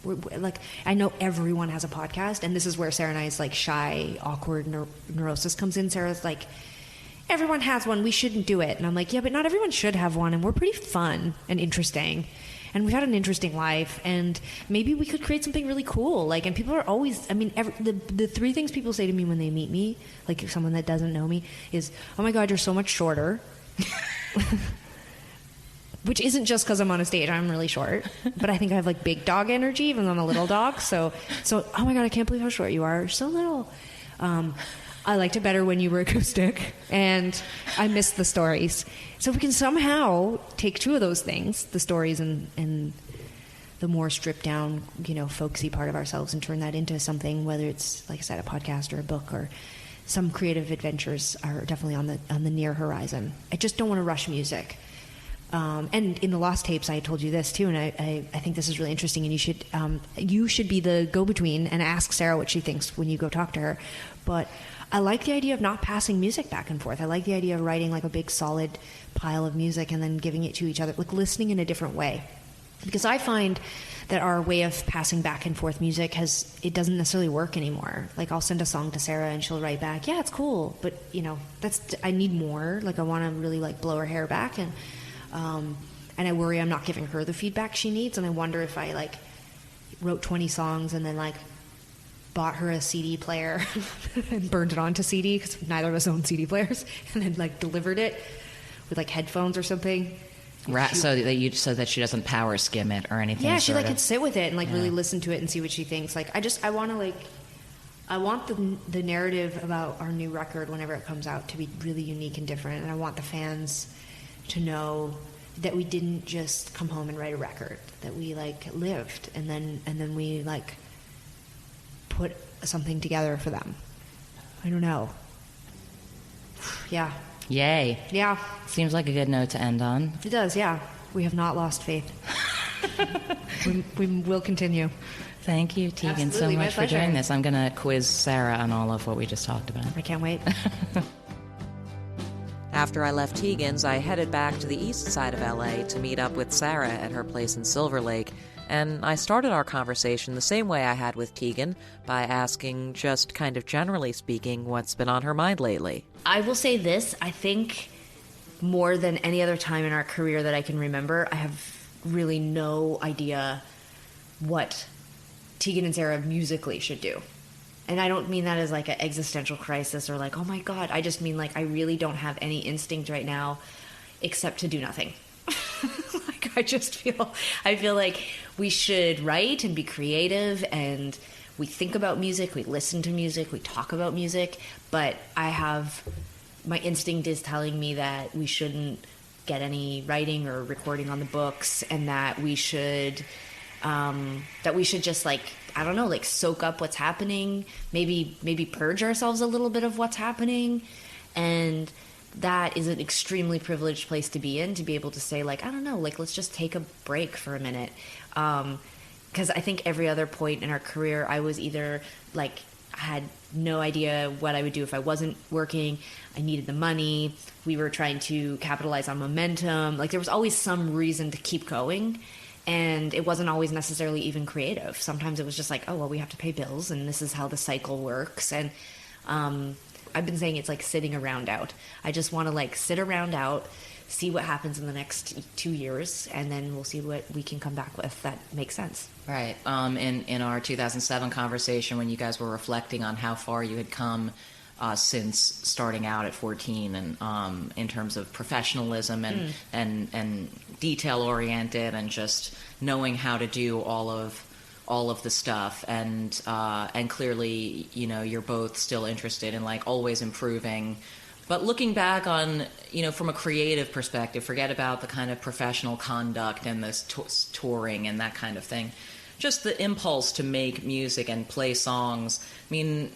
like, I know everyone has a podcast, and this is where Sara and I's like shy, awkward neurosis comes in. Sara's like, everyone has one, we shouldn't do it. And I'm like, yeah, but not everyone should have one, and we're pretty fun and interesting. And we've had an interesting life, and maybe we could create something really cool. Like, and people are always, I mean, the three things people say to me when they meet me, like someone that doesn't know me, is, oh my God, you're so much shorter. Which isn't just because I'm on a stage. I'm really short, but I think I have like big dog energy, even though I'm a little dog. So, oh my God, I can't believe how short you are. You're so little. I liked it better when you were acoustic, and I missed the stories. So we can somehow take two of those things, the stories and the more stripped down, folksy part of ourselves, and turn that into something, whether it's, like I said, a podcast or a book, or some creative adventures are definitely on the near horizon. I just don't want to rush music. And in the Lost Tapes, I told you this too, and I think this is really interesting, and you should be the go-between and ask Sara what she thinks when you go talk to her. But I like the idea of not passing music back and forth. I like the idea of writing like a big solid pile of music and then giving it to each other, like listening in a different way. Because I find that our way of passing back and forth music it doesn't necessarily work anymore. Like, I'll send a song to Sara and she'll write back, yeah, it's cool, but I need more. Like, I want to really like blow her hair back, and I worry I'm not giving her the feedback she needs, and I wonder if I like wrote 20 songs and then like bought her a CD player and burned it onto CD, because neither of us own CD players, and then like delivered it with like headphones or something. Right, so that she doesn't power skim it or anything. Yeah, she like could sit with it and like really listen to it and see what she thinks. Like, I want the narrative about our new record whenever it comes out to be really unique and different, and I want the fans to know that we didn't just come home and write a record, that we like lived, and then we like put something together for them. I don't know. Yeah. Yay. Yeah. Seems like a good note to end on. It does, yeah. We have not lost faith. we will continue. Thank you, Tegan, Absolutely, so much for pleasure. doing this. I'm going to quiz Sara on all of what we just talked about. I can't wait. After I left Tegan's, I headed back to the east side of LA to meet up with Sara at her place in Silver Lake, and I started our conversation the same way I had with Tegan, by asking, just kind of generally speaking, what's been on her mind lately. I will say this, I think more than any other time in our career that I can remember, I have really no idea what Tegan and Sara musically should do. And I don't mean that as like an existential crisis or like, oh my God. I just mean like, I really don't have any instinct right now except to do nothing. Like, I feel like we should write and be creative, and we think about music, we listen to music, we talk about music, but my instinct is telling me that we shouldn't get any writing or recording on the books, and that we should just like, I don't know, like soak up what's happening, maybe purge ourselves a little bit of what's happening. And that is an extremely privileged place to be in, to be able to say like, I don't know, like let's just take a break for a minute. Because I think every other point in our career, I was either like, I had no idea what I would do if I wasn't working. I needed the money. We were trying to capitalize on momentum. Like, there was always some reason to keep going. And it wasn't always necessarily even creative. Sometimes it was just like, oh, well, we have to pay bills, and this is how the cycle works. And I've been saying it's like sitting around out. I just want to like sit around out, see what happens in the next 2 years, and then we'll see what we can come back with that makes sense. Right. In our 2007 conversation, when you guys were reflecting on how far you had come since starting out at 14, and in terms of professionalism and detail oriented, and just knowing how to do all of the stuff, and clearly, you're both still interested in like always improving. But looking back on, from a creative perspective, forget about the kind of professional conduct and this touring and that kind of thing. Just the impulse to make music and play songs. I mean,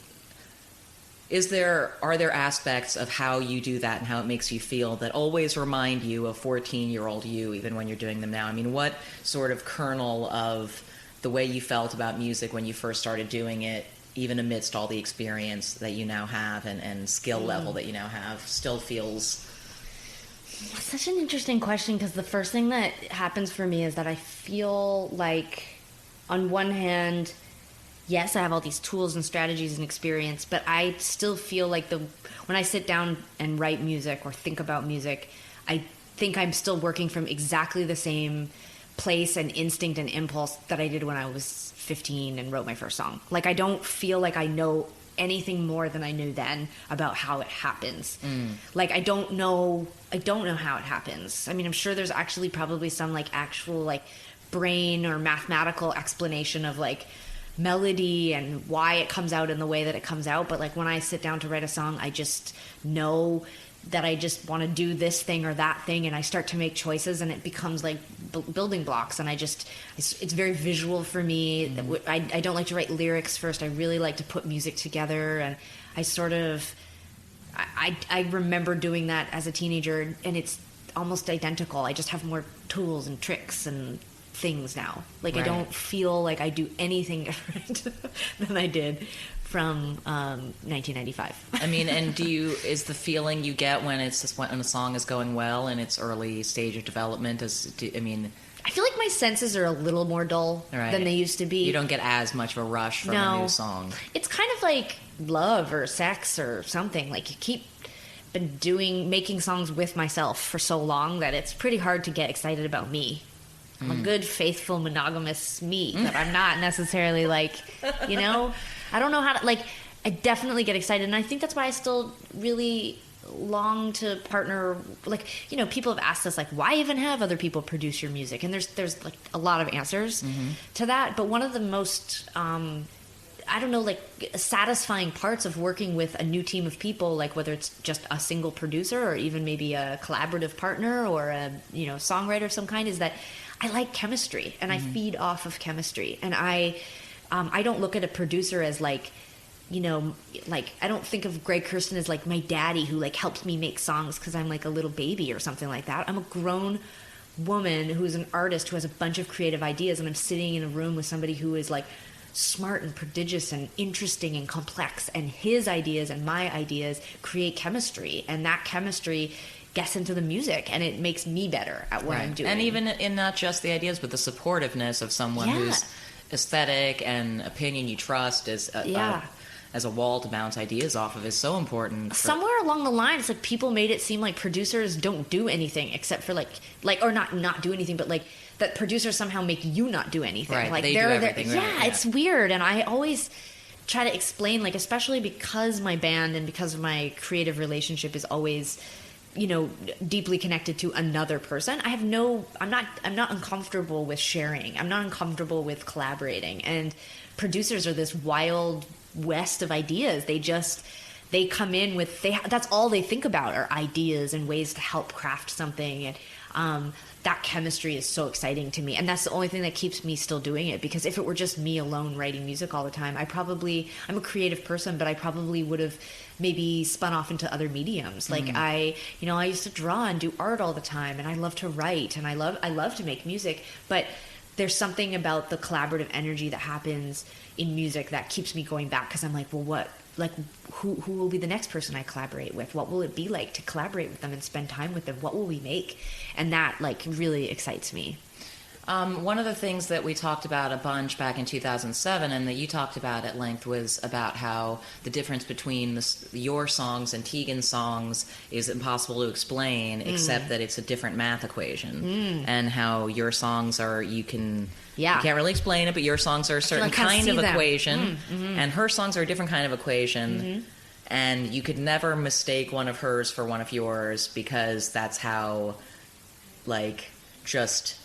Are there aspects of how you do that and how it makes you feel that always remind you of 14-year-old you, even when you're doing them now? I mean, what sort of kernel of the way you felt about music when you first started doing it, even amidst all the experience that you now have and skill level that you now have, still feels... Such an interesting question, because the first thing that happens for me is that I feel like, on one hand, yes, I have all these tools and strategies and experience, but I still feel like when I sit down and write music or think about music, I think I'm still working from exactly the same place and instinct and impulse that I did when I was 15 and wrote my first song. Like, I don't feel like I know anything more than I knew then about how it happens. Like, I don't know how it happens. I mean, I'm sure there's actually probably some like actual like brain or mathematical explanation of like melody and why it comes out in the way that it comes out. But like, when I sit down to write a song, I just know that I just want to do this thing or that thing, and I start to make choices, and it becomes like building blocks, and it's very visual for me. I don't like to write lyrics first. I really like to put music together, and I remember doing that as a teenager, and it's almost identical. I just have more tools and tricks and things now. Like, right. I don't feel like I do anything different than I did from 1995. I mean, and is the feeling you get when a song is going well in its early stage of development, I feel like my senses are a little more dull than they used to be. You don't get as much of a rush from a new song. It's kind of like love or sex or something. Like, making songs with myself for so long that it's pretty hard to get excited about me. I'm a good, faithful, monogamous me, but I'm not necessarily like, I don't know how to, like, I definitely get excited, and I think that's why I still really long to partner. Like, people have asked us, like, why even have other people produce your music? And there's like a lot of answers to that, but one of the most, satisfying parts of working with a new team of people, like whether it's just a single producer or even maybe a collaborative partner or a, songwriter of some kind, is that I like chemistry, and I feed off of chemistry. And I don't look at a producer as like, I don't think of Greg Kurstin as like my daddy who like helps me make songs because I'm like a little baby or something like that. I'm a grown woman who is an artist who has a bunch of creative ideas, and I'm sitting in a room with somebody who is like smart and prodigious and interesting and complex, and his ideas and my ideas create chemistry, and that chemistry gets into the music, and it makes me better at what I'm doing. And even in not just the ideas, but the supportiveness of someone whose aesthetic and opinion you trust as a wall to bounce ideas off of is so important. Somewhere along the line, it's like people made it seem like producers don't do anything except for like or not do anything, but like that producers somehow make you not do anything. Right, like they do everything. Yeah, it's weird, and I always try to explain, like, especially because my band and because of my creative relationship is always, deeply connected to another person. I'm not uncomfortable with sharing. I'm not uncomfortable with collaborating. And producers are this wild west of ideas. They come in with, that's all they think about are ideas and ways to help craft something. And that chemistry is so exciting to me. And that's the only thing that keeps me still doing it. Because if it were just me alone writing music all the time, I'm a creative person, but I probably would have maybe spun off into other mediums. Like I used to draw and do art all the time, and I love to write, and I love to make music, but there's something about the collaborative energy that happens in music that keeps me going back, because I'm like, well, who will be the next person I collaborate with? What will it be like to collaborate with them and spend time with them? What will we make? And that like really excites me. One of the things that we talked about a bunch back in 2007 and that you talked about at length was about how the difference between your songs and Tegan's songs is impossible to explain except that it's a different math equation, and how your songs are, you can't really explain it, but your songs are a certain kind of equation, and her songs are a different kind of equation, and you could never mistake one of hers for one of yours, because that's how, like, just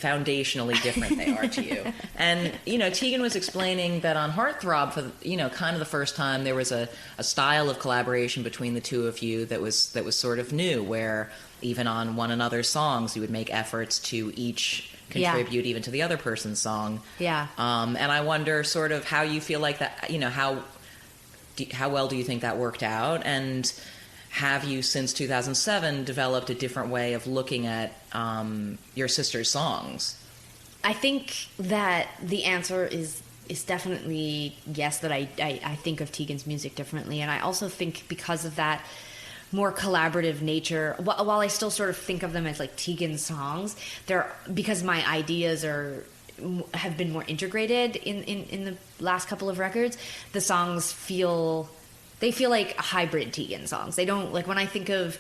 foundationally different they are to you. And, Tegan was explaining that on Heartthrob, for, kind of the first time, there was a style of collaboration between the two of you that was sort of new, where even on one another's songs, you would make efforts to each contribute even to the other person's song. Yeah. And I wonder sort of how you feel like that, how how well do you think that worked out? And have you, since 2007, developed a different way of looking at your sister's songs? I think that the answer is definitely yes, that I think of Tegan's music differently. And I also think because of that more collaborative nature, while I still sort of think of them as like Tegan's songs, because my ideas have been more integrated in the last couple of records, the songs feel like hybrid Tegan songs. They don't, like when I think of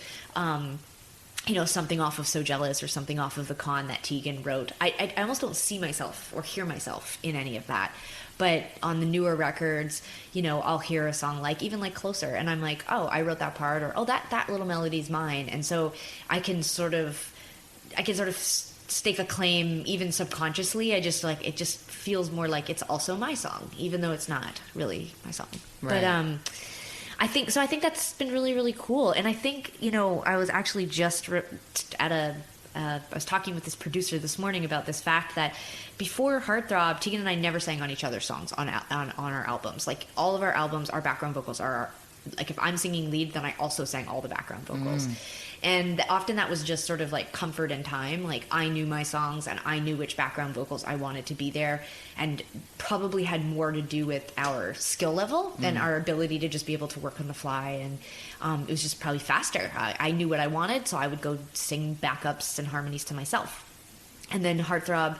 something off of So Jealous or something off of the Con that Tegan wrote, I almost don't see myself or hear myself in any of that. But on the newer records, I'll hear a song even like Closer, and I'm like, oh, I wrote that part, or oh, that little melody's mine. And so I can sort of stake a claim even subconsciously. It just feels more like it's also my song, even though it's not really my song. Right. But I think that's been really, really cool. And I think, I was actually just I was talking with this producer this morning about this fact that before Heartthrob, Tegan and I never sang on each other's songs on our albums. Like all of our albums, our background vocals are like, if I'm singing lead, then I also sang all the background vocals. And often that was just sort of like comfort and time. Like I knew my songs and I knew which background vocals I wanted to be there, and probably had more to do with our skill level than our ability to just be able to work on the fly. And it was just probably faster. I knew what I wanted, so I would go sing backups and harmonies to myself. And then Heartthrob,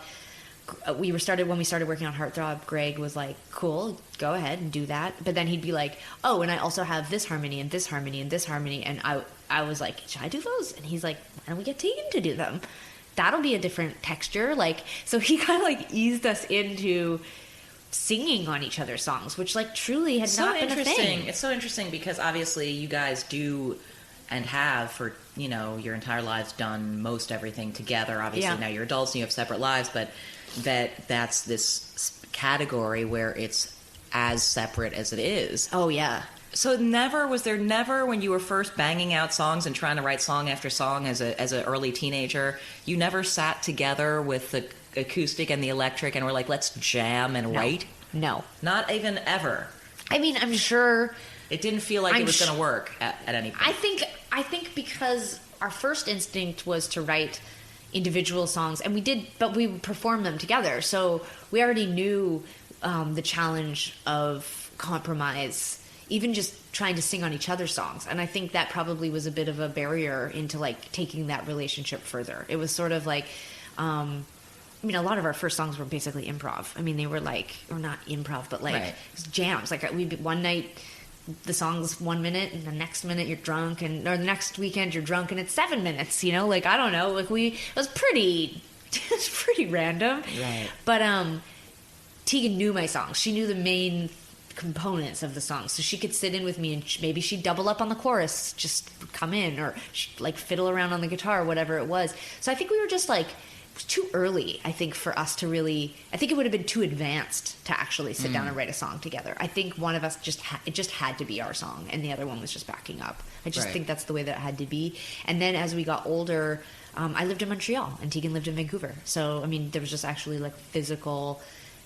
when we started working on Heartthrob, Greg was like, cool, go ahead and do that. But then he'd be like, oh, and I also have this harmony and this harmony and this harmony. And I was like, should I do those? And he's like, why don't we get Tegan to do them? That'll be a different texture. So he kind of eased us into singing on each other's songs, which truly had not been a thing. It's so interesting because obviously you guys do and have for, your entire lives done most everything together. Obviously now you're adults and you have separate lives, but that's this category where it's as separate as it is. Oh yeah. So was there never when you were first banging out songs and trying to write song after song as an early teenager, you never sat together with the acoustic and the electric and were like, let's jam and write? No. Not even ever. I mean, I'm sure it didn't feel like it was going to work at any point. I think because our first instinct was to write individual songs, and we did, but we performed them together. So we already knew the challenge of compromise, even just trying to sing on each other's songs. And I think that probably was a bit of a barrier into taking that relationship further. It was sort of like, a lot of our first songs were basically improv. I mean, they were or not improv, but right. Jams. One night the song's 1 minute, and the next minute you're drunk, or the next weekend you're drunk and it's 7 minutes, I don't know. It was pretty random. Right. But Tegan knew my songs. She knew the main components of the song, so she could sit in with me, and maybe she'd double up on the chorus, just come in, or she'd fiddle around on the guitar, whatever it was. So I think we were just it was too early, I think, for us to really, I think it would have been too advanced to actually sit down and write a song together. I think one of us it just had to be our song, and the other one was just backing up. I just think that's the way that it had to be. And then as we got older, I lived in Montreal and Tegan lived in Vancouver. So, there was just actually physical,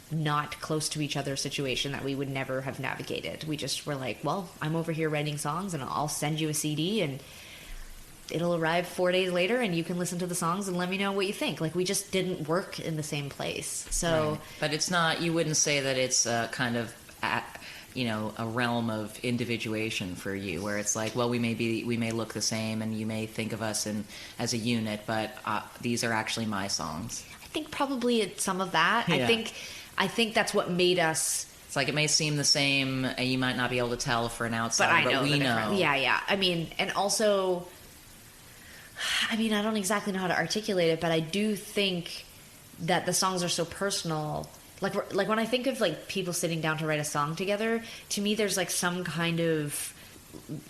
not close to each other situation that we would never have navigated. We just were like, well, I'm over here writing songs and I'll send you a CD and it'll arrive 4 days later and you can listen to the songs and let me know what you think. We just didn't work in the same place. So, right. But it's not, you wouldn't say that it's kind of a realm of individuation for you, where it's well, we may look the same and you may think of us as a unit, but these are actually my songs. I think probably it's some of that. Yeah. I think that's what made us. It's it may seem the same, and you might not be able to tell for an outsider, but we know. Yeah. And also, I don't exactly know how to articulate it, but I do think that the songs are so personal. When I think of people sitting down to write a song together, to me there's some kind of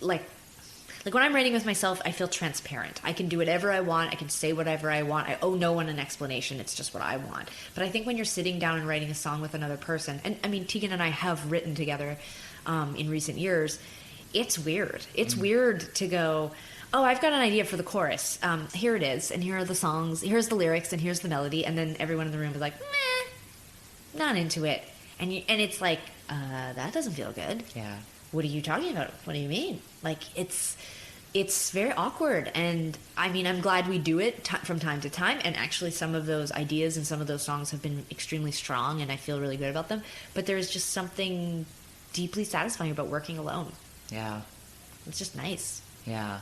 when I'm writing with myself, I feel transparent. I can do whatever I want. I can say whatever I want. I owe no one an explanation. It's just what I want. But I think when you're sitting down and writing a song with another person, and Tegan and I have written together in recent years, it's weird. It's weird to go, oh, I've got an idea for the chorus. Here it is, and here are the songs. Here's the lyrics, and here's the melody. And then everyone in the room is like, meh, not into it. And it's that doesn't feel good. Yeah. what are you talking about? What do you mean? Like, it's very awkward. And I mean, I'm glad we do it from time to time. And actually some of those ideas and some of those songs have been extremely strong and I feel really good about them. But there's just something deeply satisfying about working alone. Yeah. It's just nice. Yeah.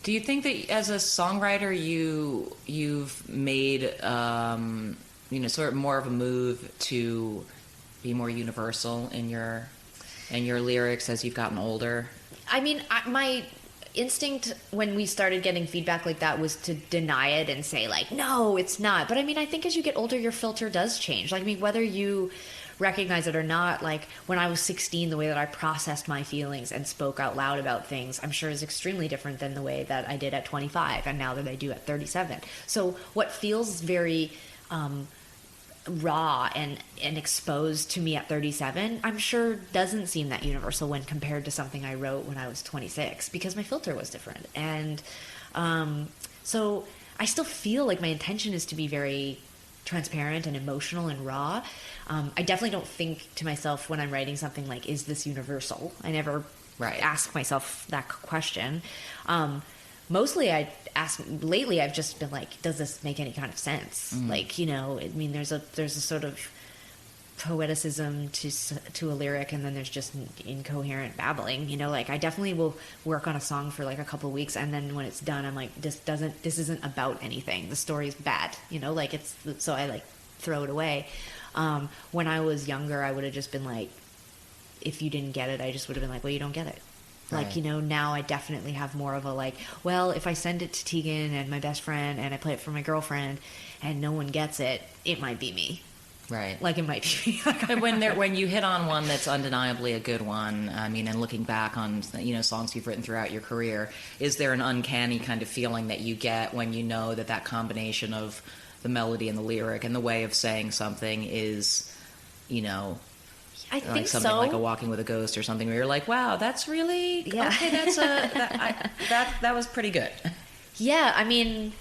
Do you think that as a songwriter, you've made, sort of more of a move to be more universal in your lyrics as you've gotten older? I mean, my instinct when we started getting feedback like that was to deny it and say like, no, it's not. But I mean, I think as you get older, your filter does change. Like, I mean, whether you recognize it or not, like when I was 16, the way that I processed my feelings and spoke out loud about things, I'm sure is extremely different than the way that I did at 25 and now that I do at 37. So what feels very raw and exposed to me at 37, I'm sure doesn't seem that universal when compared to something I wrote when I was 26 because my filter was different. And so I still feel like my intention is to be very transparent and emotional and raw. I definitely don't think to myself when I'm writing something like, is this universal? I never ask myself that question. Mostly lately I've just been like, does this make any kind of sense? Like, you know, I mean, there's a sort of poeticism to a lyric, and then there's just incoherent babbling, you know, like I definitely will work on a song for like a couple of weeks, and then when it's done, I'm like, this isn't about anything. The story's bad, you know, like so I like throw it away. When I was younger, I would have just been like, if you didn't get it, I just would have been like, well, you don't get it. Like, right. You know, now I definitely have more of a like, well, if I send it to Tegan and my best friend and I play it for my girlfriend and no one gets it, it might be me. Right. Like, it might be me. when you hit on one that's undeniably a good one, I mean, and looking back on, you know, songs you've written throughout your career, is there an uncanny kind of feeling that you get when you know that combination of the melody and the lyric and the way of saying something is, you know, I think like something so. like a Walking with a Ghost or something where you're like, wow, that's really okay. That was pretty good. Yeah, I mean,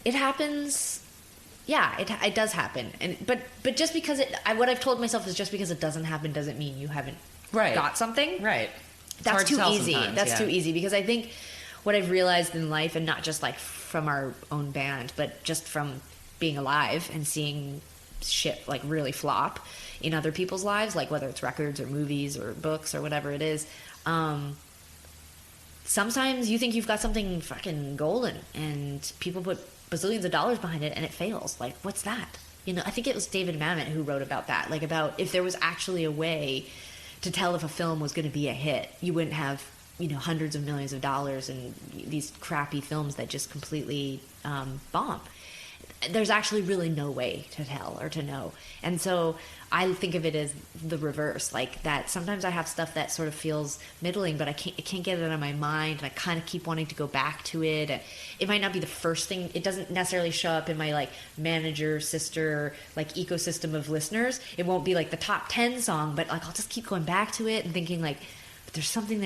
it happens. Yeah, it does happen, but just because what I've told myself is just because it doesn't happen doesn't mean you haven't got something. Right. That's too easy. That's too easy because I think what I've realized in life, and not just like from our own band, but just from being alive and seeing shit like really flop in other people's lives, like whether it's records or movies or books or whatever it is, sometimes you think you've got something fucking golden and people put bazillions of dollars behind it and it fails. Like, what's that? You know, I think it was David Mamet who wrote about that, like about if there was actually a way to tell if a film was going to be a hit, you wouldn't have, you know, hundreds of millions of dollars and these crappy films that just completely bomb. There's actually really no way to tell or to know. And so I think of it as the reverse, like that sometimes I have stuff that sort of feels middling, but I can't get it out of my mind, and I kind of keep wanting to go back to it. It might not be the first thing. It doesn't necessarily show up in my like manager, sister, like ecosystem of listeners. It won't be like the top 10 song, but like I'll just keep going back to it and thinking like, but there's something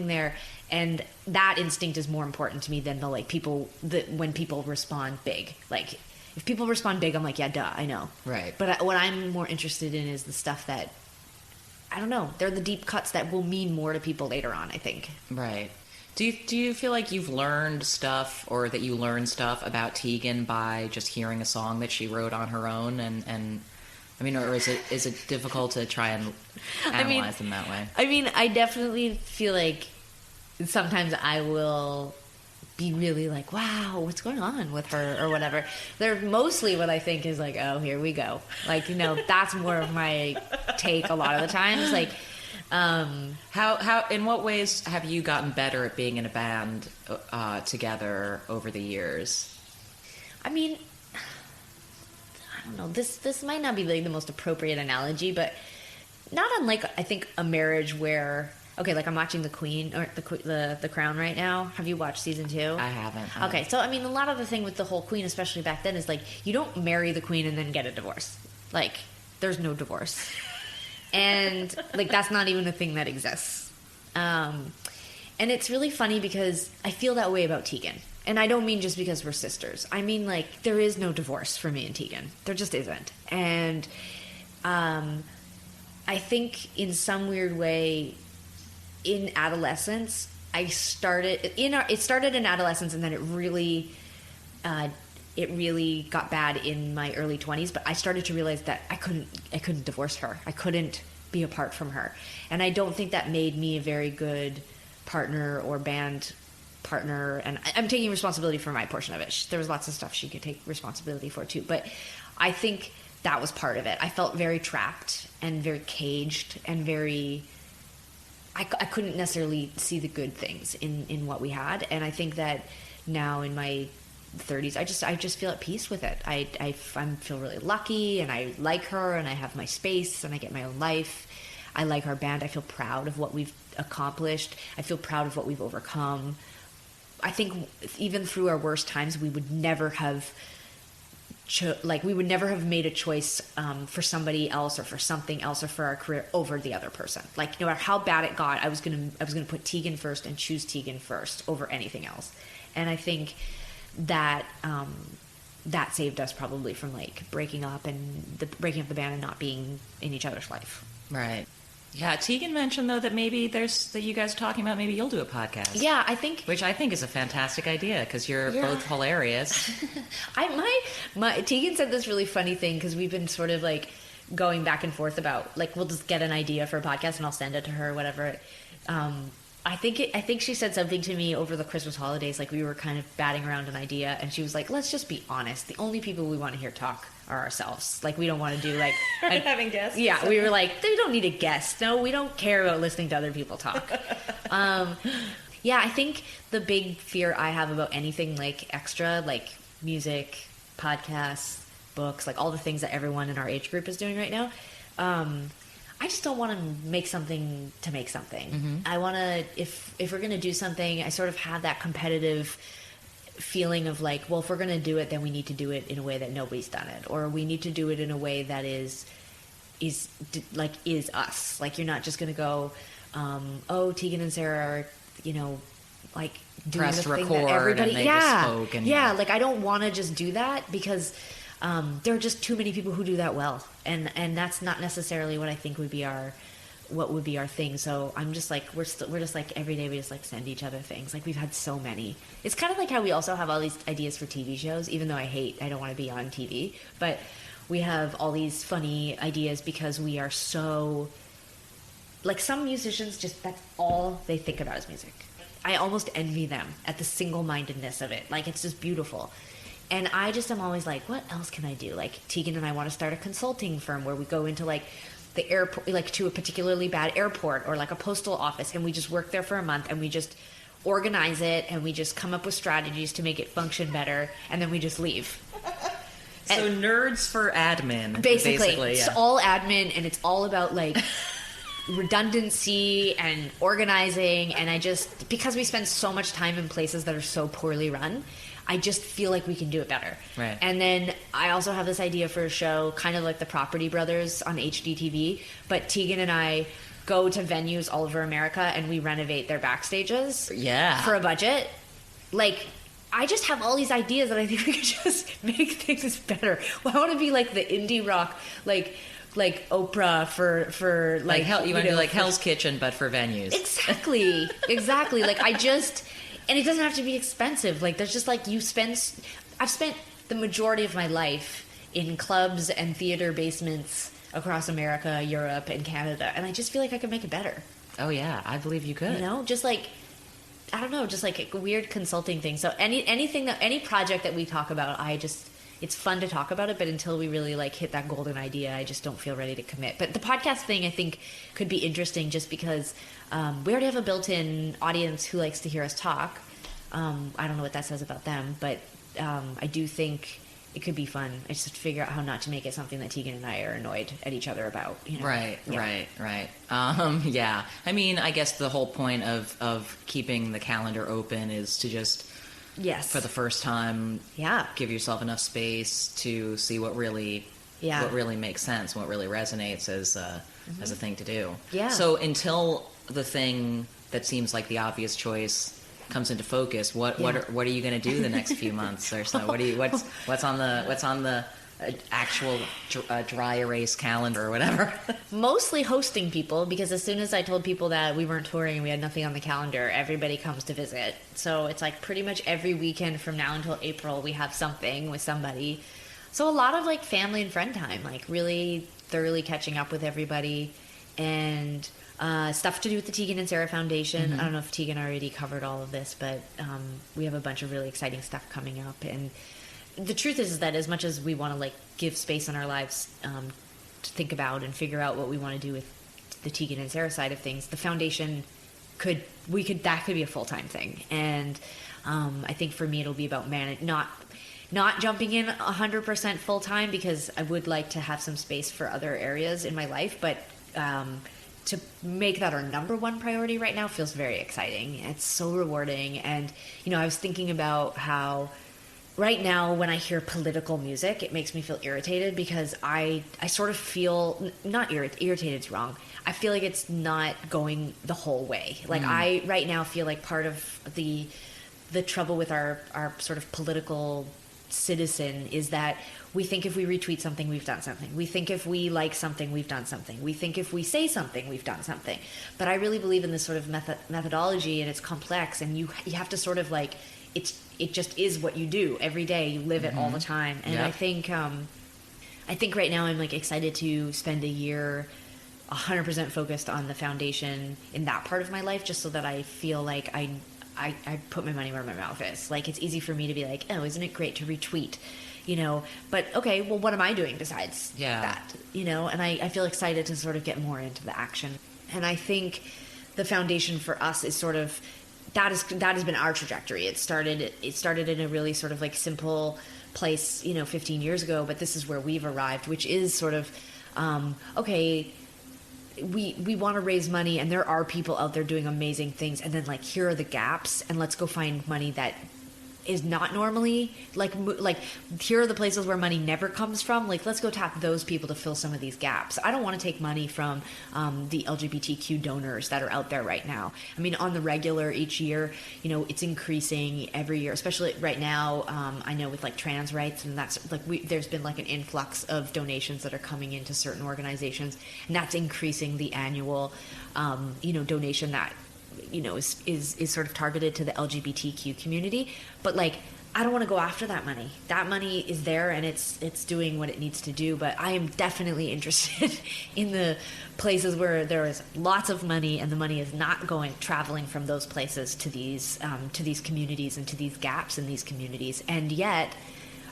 there. And that instinct is more important to me than the like when people respond big. Like, if people respond big, I'm like, yeah, duh, I know. Right. But what I'm more interested in is the stuff that, I don't know, they're the deep cuts that will mean more to people later on, I think. Right. Do you feel like you've learned stuff, or that you learned stuff about Tegan by just hearing a song that she wrote on her own? And I mean, or is it difficult to try and analyze them that way? I mean, I definitely feel like sometimes I will be really like, wow, what's going on with her or whatever. They're mostly what I think is like, oh, here we go. Like, you know, that's more of my take a lot of the times. Like, how in what ways have you gotten better at being in a band together over the years? I mean, I don't know. This might not be like the most appropriate analogy, but not unlike, I think, a marriage where, okay, like I'm watching the Queen or the Crown right now. Have you watched season 2? I haven't. Okay, so I mean, a lot of the thing with the whole Queen, especially back then, is like you don't marry the Queen and then get a divorce. Like, there's no divorce, and like that's not even a thing that exists. And it's really funny because I feel that way about Tegan, and I don't mean just because we're sisters. I mean like there is no divorce for me and Tegan. There just isn't, and I think in some weird way, in adolescence, it started in adolescence, and then it really got bad in my early 20s. But I started to realize that I couldn't divorce her. I couldn't be apart from her, and I don't think that made me a very good partner or band partner. And I'm taking responsibility for my portion of it. There was lots of stuff she could take responsibility for too, but I think that was part of it. I felt very trapped and very caged and I couldn't necessarily see the good things in what we had. And I think that now in my 30s, I just feel at peace with it. I feel really lucky, and I like her, and I have my space, and I get my own life. I like our band. I feel proud of what we've accomplished. I feel proud of what we've overcome. I think even through our worst times, we would never have made a choice for somebody else or for something else or for our career over the other person. Like, no matter how bad it got, I was gonna put Tegan first and choose Tegan first over anything else. And I think that that saved us probably from like breaking up the band and not being in each other's life. Right. Yeah, Tegan mentioned though that maybe that you guys are talking about maybe you'll do a podcast. Yeah, I think, which I think is a fantastic idea because you're both hilarious. Tegan said this really funny thing because we've been sort of like going back and forth about like we'll just get an idea for a podcast and I'll send it to her, whatever. I think she said something to me over the Christmas holidays, like we were kind of batting around an idea, and she was like, "Let's just be honest. The only people we want to hear talk are ourselves. Like we don't want to do like having guests." Yeah, we were like, "They don't need a guest. No, we don't care about listening to other people talk." Yeah, I think the big fear I have about anything like extra, like music, podcasts, books, like all the things that everyone in our age group is doing right now. I just don't want to make something to make something. Mm-hmm. I want to, if we're going to do something, I sort of have that competitive feeling of like, well, if we're going to do it, then we need to do it in a way that nobody's done it, or we need to do it in a way that is us. Like you're not just going to go, oh, Tegan and Sara are, like doing pressed the thing record that everybody, and they just spoke and like I don't want to just do that because there are just too many people who do that well, and that's not necessarily what I think would be our thing. So I'm just like we're just like every day we just like send each other things. Like we've had so many. It's kind of like how we also have all these ideas for TV shows, even though I don't want to be on TV, but we have all these funny ideas because we are so like some musicians just that's all they think about is music. I almost envy them at the single-mindedness of it. Like it's just beautiful. And I just am always like, what else can I do? Like Tegan and I want to start a consulting firm where we go into like the airport, like to a particularly bad airport or like a postal office, and we just work there for a month and we just organize it and we just come up with strategies to make it function better, and then we just leave. So nerds for admin, basically yeah. It's all admin, and it's all about like redundancy and organizing. And I just, because we spend so much time in places that are so poorly run, I just feel like we can do it better. Right. And then I also have this idea for a show, kind of like the Property Brothers on HGTV, but Tegan and I go to venues all over America and we renovate their backstages. Yeah. For a budget. Like, I just have all these ideas that I think we could just make things better. Well, I want to be like the indie rock, like Oprah for like hell, you want to do like Hell's Kitchen, but for venues. Exactly. Like and it doesn't have to be expensive. Like there's just like I've spent the majority of my life in clubs and theater basements across America, Europe, and Canada, and I just feel like I could make it better. Oh yeah, I believe you could. Just like, I don't know, just like a weird consulting thing. So any project that we talk about, it's fun to talk about it, but until we really like hit that golden idea, I just don't feel ready to commit. But the podcast thing I think could be interesting just because we already have a built-in audience who likes to hear us talk. I don't know what that says about them, but I do think it could be fun. I just have to figure out how not to make it something that Tegan and I are annoyed at each other about. Right. Yeah. I mean, I guess the whole point of keeping the calendar open is to just, yes, for the first time, give yourself enough space to see what really makes sense, what really resonates as a thing to do. Yeah. So until the thing that seems like the obvious choice comes into focus, what are you going to do the next few months or so? What's on the actual dry erase calendar or whatever? Mostly hosting people, because as soon as I told people that we weren't touring and we had nothing on the calendar, everybody comes to visit. So it's like pretty much every weekend from now until April we have something with somebody. So a lot of like family and friend time, like really thoroughly catching up with everybody, and stuff to do with the Tegan and Sara Foundation. I don't know if Tegan already covered all of this, but we have a bunch of really exciting stuff coming up. And the truth is that as much as we want to like give space in our lives to think about and figure out what we want to do with the Tegan and Sara side of things, the foundation could be a full-time thing. And I think for me it'll be about not jumping in 100% full-time, because I would like to have some space for other areas in my life, but to make that our number one priority right now feels very exciting. It's so rewarding. And I was thinking about how right now when I hear political music, it makes me feel irritated, because I sort of feel not irrited's wrong. I feel like it's not going the whole way. Like I right now feel like part of the trouble with our sort of political citizen is that we think if we retweet something, we've done something. We think if we like something, we've done something. We think if we say something, we've done something. But I really believe in this sort of methodology, and it's complex, and you have to sort of like, it just is what you do every day. You live it all the time. And I think right now I'm like excited to spend a year 100% focused on the foundation in that part of my life, just so that I feel like I put my money where my mouth is. Like, it's easy for me to be like, oh, isn't it great to retweet? But okay, well, what am I doing besides that? And I feel excited to sort of get more into the action. And I think the foundation for us is sort of, that has been our trajectory. It started in a really sort of like simple place, 15 years ago, but this is where we've arrived, which is sort of, okay, we want to raise money, and there are people out there doing amazing things, and then like, here are the gaps, and let's go find money that is not normally like here are the places where money never comes from. Like, let's go tap those people to fill some of these gaps. I don't want to take money from the LGBTQ donors that are out there right now. I mean, on the regular each year, it's increasing every year, especially right now. I know with like trans rights, and that's like there's been like an influx of donations that are coming into certain organizations, and that's increasing the annual donation that is sort of targeted to the LGBTQ community. But like, I don't want to go after that money. That money is there, and it's doing what it needs to do. But I am definitely interested in the places where there is lots of money, and the money is not traveling from those places to these communities and to these gaps in these communities. And yet,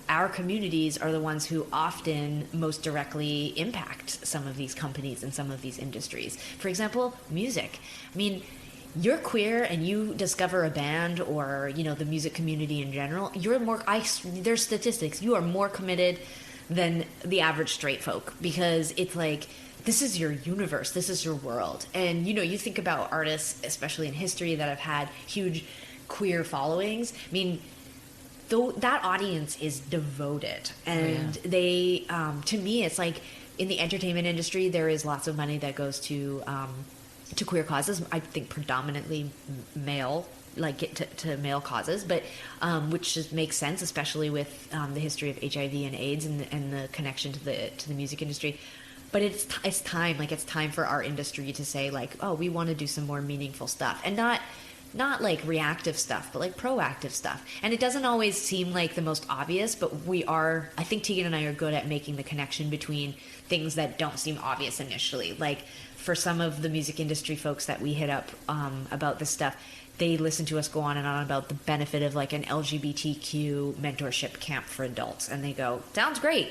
our communities are the ones who often most directly impact some of these companies and some of these industries. For example, music. I mean, you're queer and you discover a band, or the music community in general, you're more, there's statistics, you are more committed than the average straight folk, because it's like, this is your universe, this is your world. And you think about artists, especially in history, that have had huge queer followings. I mean, though, that audience is devoted, and they to me, it's like, in the entertainment industry, there is lots of money that goes to queer causes. I think predominantly male, like to male causes, but which just makes sense, especially with the history of HIV and AIDS and the connection to the music industry. But it's time for our industry to say like, oh, we want to do some more meaningful stuff, and not like reactive stuff, but like proactive stuff. And it doesn't always seem like the most obvious, but I think Tegan and I are good at making the connection between things that don't seem obvious initially. Like, for some of the music industry folks that we hit up about this stuff, they listen to us go on and on about the benefit of like an LGBTQ mentorship camp for adults, and they go, sounds great.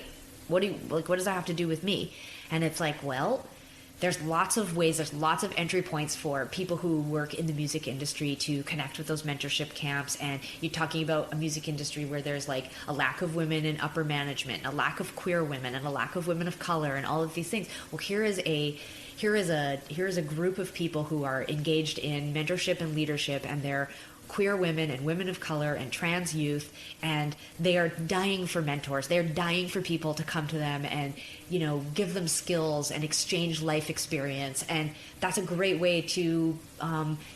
What does that have to do with me? And it's like, well, there's lots of ways, there's lots of entry points for people who work in the music industry to connect with those mentorship camps. And you're talking about a music industry where there's like a lack of women in upper management, a lack of queer women, and a lack of women of color, and all of these things. Well, here is a group of people who are engaged in mentorship and leadership, and they're queer women and women of color and trans youth, and they are dying for mentors. They're dying for people to come to them and, you know, give them skills and exchange life experience. And that's a great way to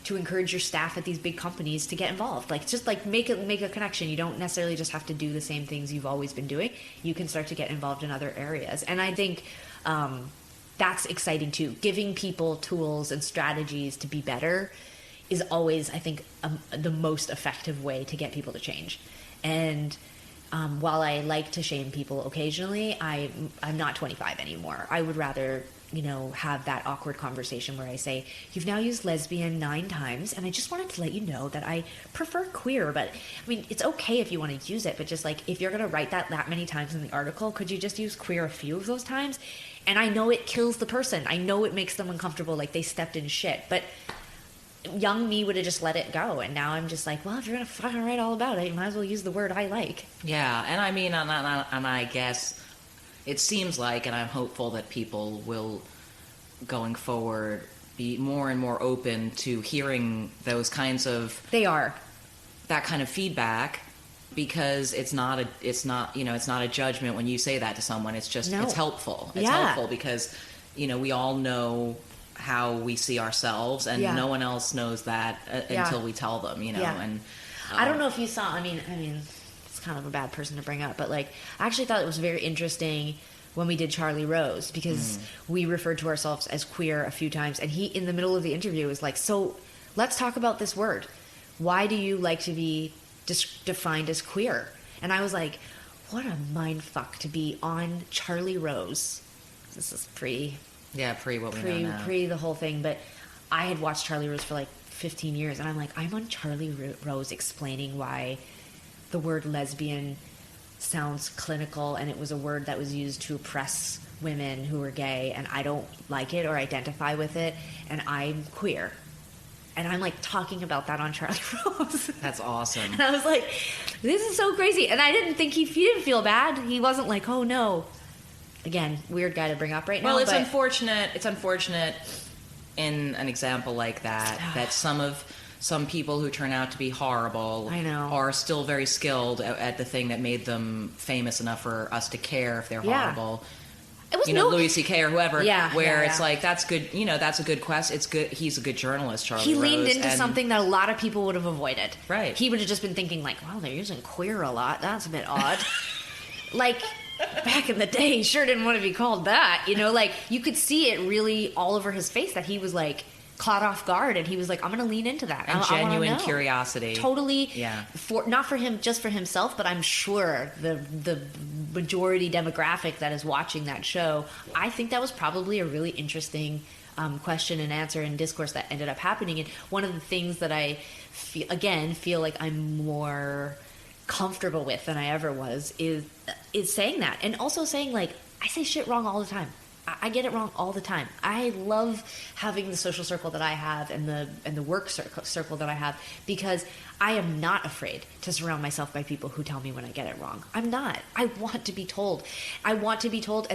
encourage your staff at these big companies to get involved. Like, just like make a connection. You don't necessarily just have to do the same things you've always been doing. You can start to get involved in other areas. And I think that's exciting too. Giving people tools and strategies to be better is always, I think, the most effective way to get people to change. And while I like to shame people occasionally, I'm not 25 anymore. I would rather, you know, have that awkward conversation where I say, you've now used lesbian 9 times, and I just wanted to let you know that I prefer queer. But I mean, it's okay if you want to use it, but just like, if you're going to write that many times in the article, could you just use queer a few of those times? And I know it kills the person. I know it makes them uncomfortable, like they stepped in shit. But young me would have just let it go. And now I'm just like, well, if you're going to fucking write all about it, you might as well use the word I like. Yeah, and I mean, and I guess it seems like, and I'm hopeful that people will, going forward, be more and more open to hearing those kinds of... They are. That kind of feedback, because it's not a judgment when you say that to someone. It's just, it's helpful. It's helpful because, you know, we all know how we see ourselves, and no one else knows that until we tell them, you know. And I don't know if you saw, I mean it's kind of a bad person to bring up, but like, I actually thought it was very interesting when we did Charlie Rose, because we referred to ourselves as queer a few times, and he, in the middle of the interview, was like, so let's talk about this word. Why do you like to be defined as queer? And I was like, what a mind fuck to be on Charlie Rose. This is pre what we know now. Pre the whole thing, but I had watched Charlie Rose for like 15 years, and I'm like, I'm on Charlie Rose explaining why the word lesbian sounds clinical, and it was a word that was used to oppress women who were gay, and I don't like it or identify with it, and I'm queer. And I'm like talking about that on Charlie Rose. That's awesome. And I was like, this is so crazy. And I didn't think he didn't feel bad. He wasn't like, oh no. Again, weird guy to bring up right now. Well, it's unfortunate. It's unfortunate in an example like that, that some people who turn out to be horrible, I know, are still very skilled at the thing that made them famous enough for us to care if they're horrible. It was Louis C.K. or whoever, it's like, that's good, that's a good quest. It's good. He's a good journalist, Charlie Rose. He leaned into something that a lot of people would have avoided. Right. He would have just been thinking like, wow, they're using queer a lot. That's a bit odd. Like, back in the day, he sure didn't want to be called that. Like, you could see it really all over his face that he was like caught off guard, and he was like, I'm going to lean into that. And genuine curiosity. Totally. Yeah. Not for him, just for himself, but I'm sure the majority demographic that is watching that show, I think that was probably a really interesting question and answer and discourse that ended up happening. And one of the things that I feel like I'm more comfortable with than I ever was is saying that, and also saying, like, I say shit wrong all the time. I get it wrong all the time. I love having the social circle that I have and the work circle that I have, because I am not afraid to surround myself by people who tell me when I get it wrong. I'm not. I want to be told. And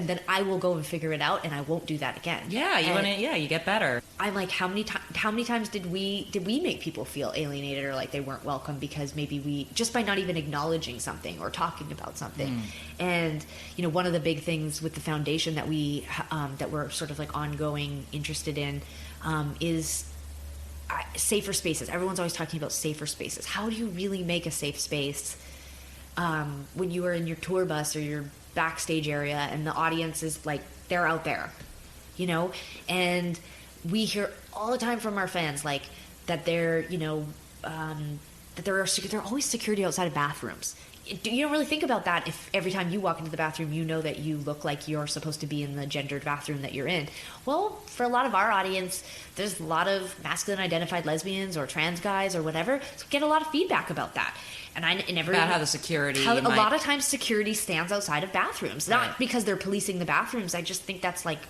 then I will go and figure it out, and I won't do that again. Yeah, you get better. I'm like, how many times did we make people feel alienated or like they weren't welcome because maybe we, just by not even acknowledging something or talking about something. And one of the big things with the foundation that we're sort of like ongoing interested in is safer spaces. Everyone's always talking about safer spaces. How do you really make a safe space when you are in your tour bus or your backstage area and the audience is like, they're out there, and we hear all the time from our fans, like, that they're, that there are always security outside of bathrooms. You don't really think about that if every time you walk into the bathroom, you know that you look like you're supposed to be in the gendered bathroom that you're in. Well, for a lot of our audience, there's a lot of masculine identified lesbians or trans guys or whatever. So we get a lot of feedback about that. About how the security... a lot of times security stands outside of bathrooms. Not because they're policing the bathrooms. I just think that's like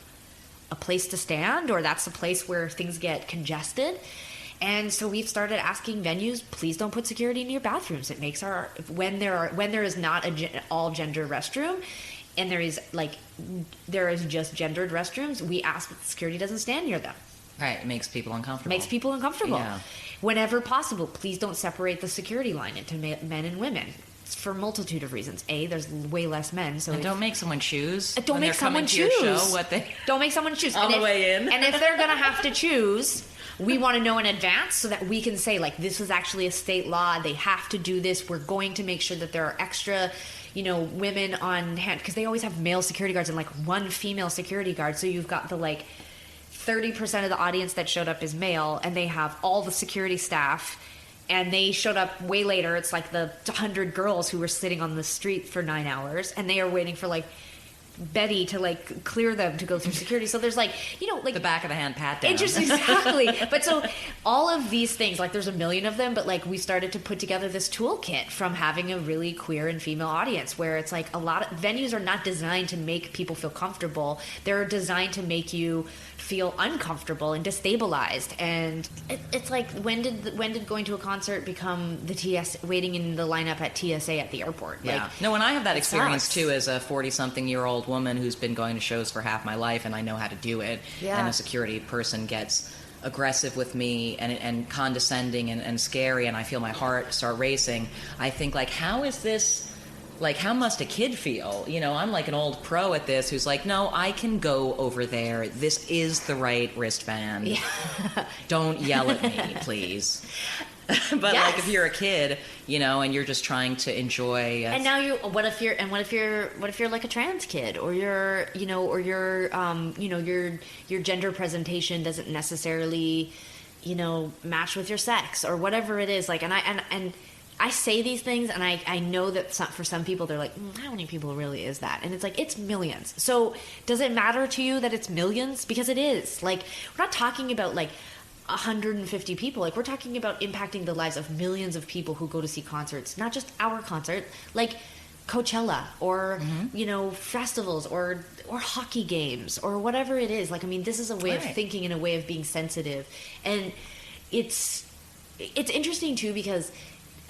a place to stand, or that's a place where things get congested. And so we've started asking venues, please don't put security in your bathrooms. It makes when there is not an all gender restroom, and there is just gendered restrooms, we ask that the security doesn't stand near them. Right, it makes people uncomfortable. Yeah. whenever possible, please don't separate the security line into men and women. For a multitude of reasons. There's way less men, so and don't make someone choose. Don't when make they're someone coming to your choose. show, what they Don't make someone choose on the way in. And if they're gonna have to choose, we want to know in advance so that we can say, like, this is actually a state law. They have to do this. We're going to make sure that there are extra, women on hand, because they always have male security guards and like one female security guard. So you've got the 30% of the audience that showed up is male, and they have all the security staff. And they showed up way later. It's like the 100 girls who were sitting on the street for 9 hours, and they are waiting for Betty to clear them to go through security. So there's the back of the hand pat down. Just exactly. But so all of these things, there's a million of them, but we started to put together this toolkit from having a really queer and female audience, where it's a lot of venues are not designed to make people feel comfortable. They're designed to make you feel uncomfortable and destabilized. And it's when did going to a concert become the waiting in the lineup at TSA at the airport? Yeah. No, and I have that experience sucks. too as a 40-something-year-old woman who's been going to shows for half my life, and I know how to do it. Yeah. And a security person gets aggressive with me and condescending and scary, and I feel my heart start racing. I think, how is this... how must a kid feel? I'm like an old pro at this who's no, I can go over there. This is the right wristband. Yeah. Don't yell at me, please. But yes. if you're a kid, and you're just trying to enjoy. And now what if you're like a trans kid, or your gender presentation doesn't necessarily, match with your sex or whatever it is. And I say these things, and I know that for some people, they're like, how many people really is that? And it's it's millions. So does it matter to you that it's millions? Because it is. We're not talking about 150 people. We're talking about impacting the lives of millions of people who go to see concerts, not just our concert, Coachella or, festivals or hockey games or whatever it is. This is a way of thinking and a way of being sensitive. And it's interesting too, because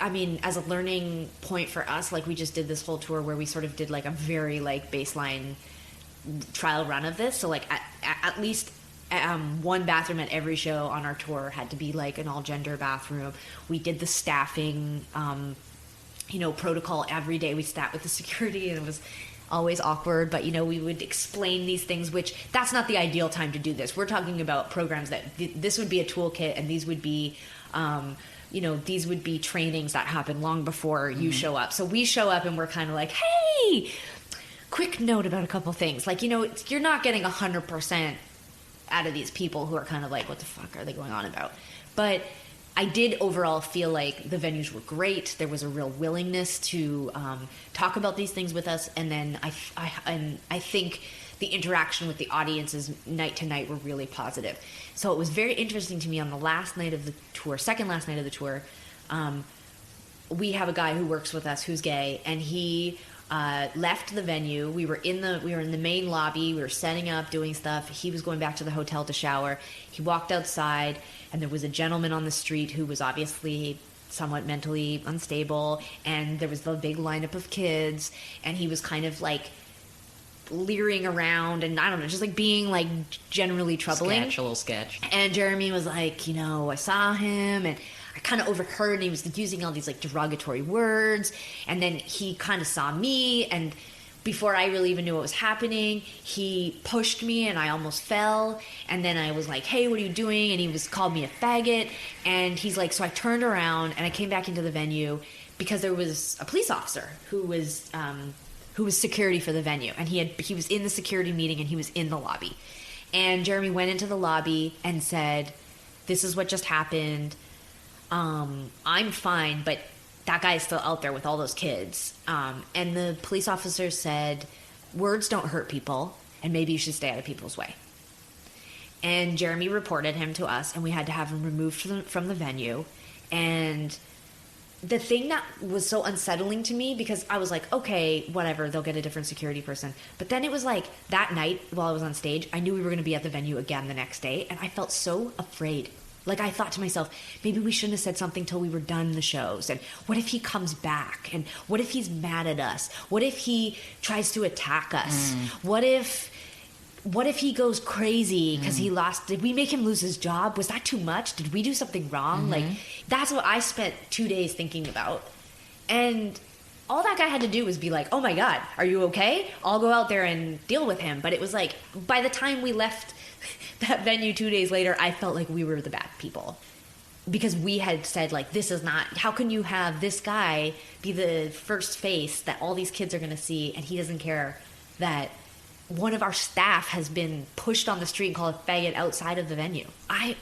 as a learning point for us, we just did this whole tour where we sort of did a very baseline trial run of this. So at least one bathroom at every show on our tour had to be an all-gender bathroom. We did the staffing, protocol every day. We sat with the security, and it was always awkward, but we would explain these things, which that's not the ideal time to do this. We're talking about programs that this would be a toolkit, and these would be these would be trainings that happen long before you show up. So we show up and we're kind of hey, quick note about a couple things. You're not getting 100% out of these people who are kind of what the fuck are they going on about? But I did overall feel the venues were great. There was a real willingness to talk about these things with us. And then I think the interaction with the audiences night to night were really positive. So it was very interesting to me on the last night of the tour, second last night of the tour. We have a guy who works with us who's gay, and he left the venue. We were in the main lobby. We were setting up, doing stuff. He was going back to the hotel to shower. He walked outside, and there was a gentleman on the street who was obviously somewhat mentally unstable, and there was the big lineup of kids, and he was kind of leering around, and I don't know, just being generally troubling. A little sketch. And Jeremy was I saw him, and I kind of overheard, and he was using all these derogatory words, and then he kind of saw me, and before I really even knew what was happening, he pushed me, and I almost fell, and then I was hey, what are you doing? And he called me a faggot, and he's so I turned around, and I came back into the venue, because there was a police officer who was security for the venue, and he was in the security meeting, and he was in the lobby. And Jeremy went into the lobby and said, this is what just happened. I'm fine, but that guy is still out there with all those kids. And the police officer said, words don't hurt people, and maybe you should stay out of people's way. And Jeremy reported him to us, and we had to have him removed from the venue. And the thing that was so unsettling to me, because I was okay, whatever, they'll get a different security person. But then it was that night while I was on stage, I knew we were going to be at the venue again the next day, and I felt so afraid. I thought to myself, maybe we shouldn't have said something till we were done the shows. And what if he comes back? And what if he's mad at us? What if he tries to attack us? What if what if he goes crazy because he lost? Did we make him lose his job? Was that too much? Did we do something wrong? Like, that's what I spent 2 days thinking about. And all that guy had to do was be like, oh my God, are you okay? I'll go out there and deal with him. But it was like, by the time we left that venue 2 days later, I felt like we were the bad people. Because we had said, like, this is not, how can you have this guy be the first face that all these kids are going to see, and he doesn't care that one of our staff has been pushed on the street and called a faggot outside of the venue.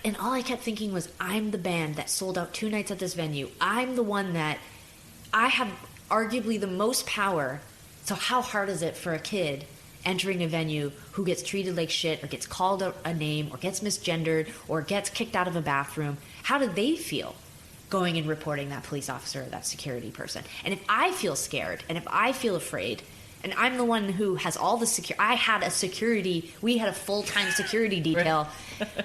And all I kept thinking was, I'm the band that sold out 2 nights at this venue. I'm the one that, I have arguably the most power. So how hard is it for a kid entering a venue who gets treated like shit, or gets called a name, or gets misgendered, or gets kicked out of a bathroom? How do they feel going and reporting that police officer or that security person? And if I feel scared, and if I feel afraid, and I'm the one who has all the we had a full-time security detail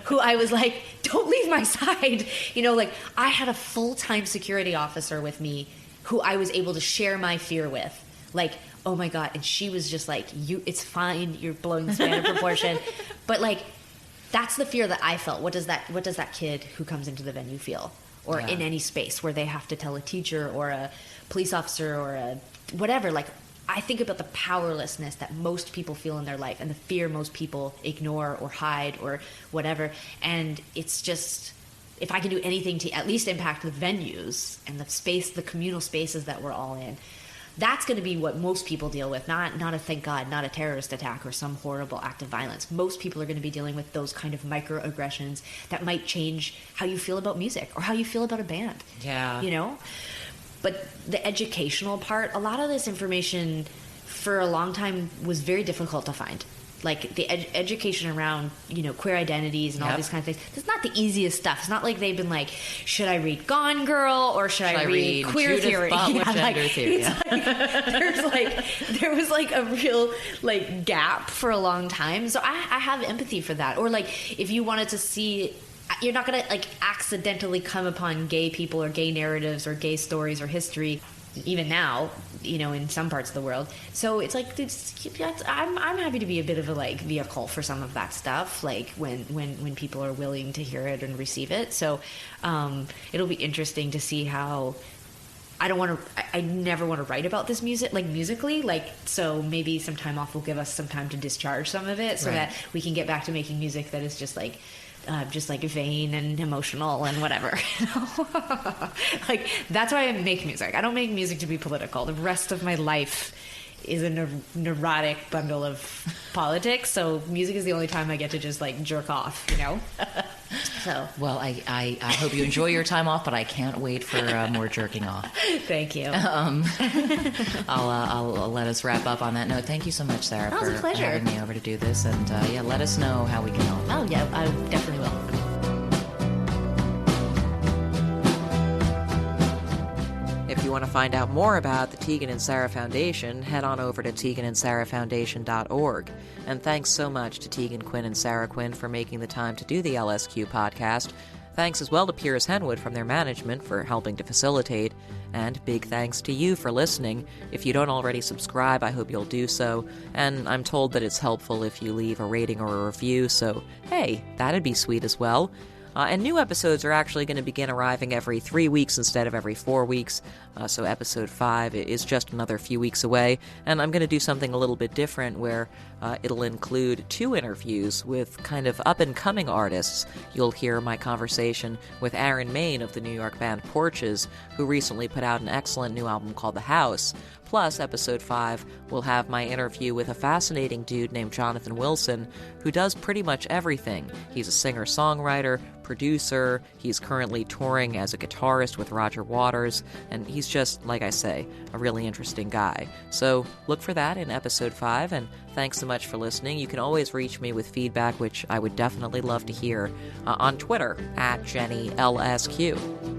who I was like, don't leave my side. Like, I had a full-time security officer with me who I was able to share my fear with. Like, oh my God. And she was just like, it's fine. You're blowing this man of proportion. But like, that's the fear that I felt. What does that kid who comes into the venue feel? Or in any space where they have to tell a teacher or a police officer or a whatever. Like, I think about the powerlessness that most people feel in their life, and the fear most people ignore or hide or whatever. And it's just, if I can do anything to at least impact the venues and the communal spaces that we're all in, that's going to be what most people deal with. Not a, thank God, not a terrorist attack or some horrible act of violence. Most people are going to be dealing with those kind of microaggressions that might change how you feel about music or how you feel about a band. Yeah. But the educational part, a lot of this information for a long time was very difficult to find. Like the education around, queer identities and all these kind of things. It's not the easiest stuff. It's not like they've been like, should I read Gone Girl or should I read Queer Judith Theory? Gender Theory. There was like a real like gap for a long time. So I have empathy for that. Or like if you wanted to see, you're not going to like accidentally come upon gay people or gay narratives or gay stories or history, even now, in some parts of the world. So it's like, I'm happy to be a bit of a like vehicle for some of that stuff, like when people are willing to hear it and receive it. So it'll be interesting to see how. I never want to write about this music, like musically, like, so maybe some time off will give us some time to discharge some of it so that we can get back to making music that is just like vain and emotional and whatever. Like, that's why I make music. I don't make music to be political. The rest of my life is a neurotic bundle of politics, so music is the only time I get to just like jerk off, So well, I hope you enjoy your time off, but I can't wait for more jerking off. Thank you. I'll let us wrap up on that note. Thank you so much, Sara, for having me over to do this, and let us know how we can help. Oh yeah, I definitely will. If you want to find out more about the Tegan and Sara Foundation, head on over to teganandsarafoundation.org. And thanks so much to Tegan Quin and Sara Quin for making the time to do the LSQ podcast. Thanks as well to Piers Henwood from their management for helping to facilitate. And big thanks to you for listening. If you don't already subscribe, I hope you'll do so. And I'm told that it's helpful if you leave a rating or a review, so hey, that'd be sweet as well. And new episodes are actually going to begin arriving every 3 weeks instead of every 4 weeks. So episode 5 is just another few weeks away. And I'm going to do something a little bit different where it'll include 2 interviews with kind of up-and-coming artists. You'll hear my conversation with Aaron Main of the New York band Porches, who recently put out an excellent new album called The House. Plus, episode 5 will have my interview with a fascinating dude named Jonathan Wilson, who does pretty much everything. He's a singer-songwriter, producer, he's currently touring as a guitarist with Roger Waters, and he's just, like I say, a really interesting guy. So look for that in episode 5, and thanks so much for listening. You can always reach me with feedback, which I would definitely love to hear, on Twitter, @JennyLSQ.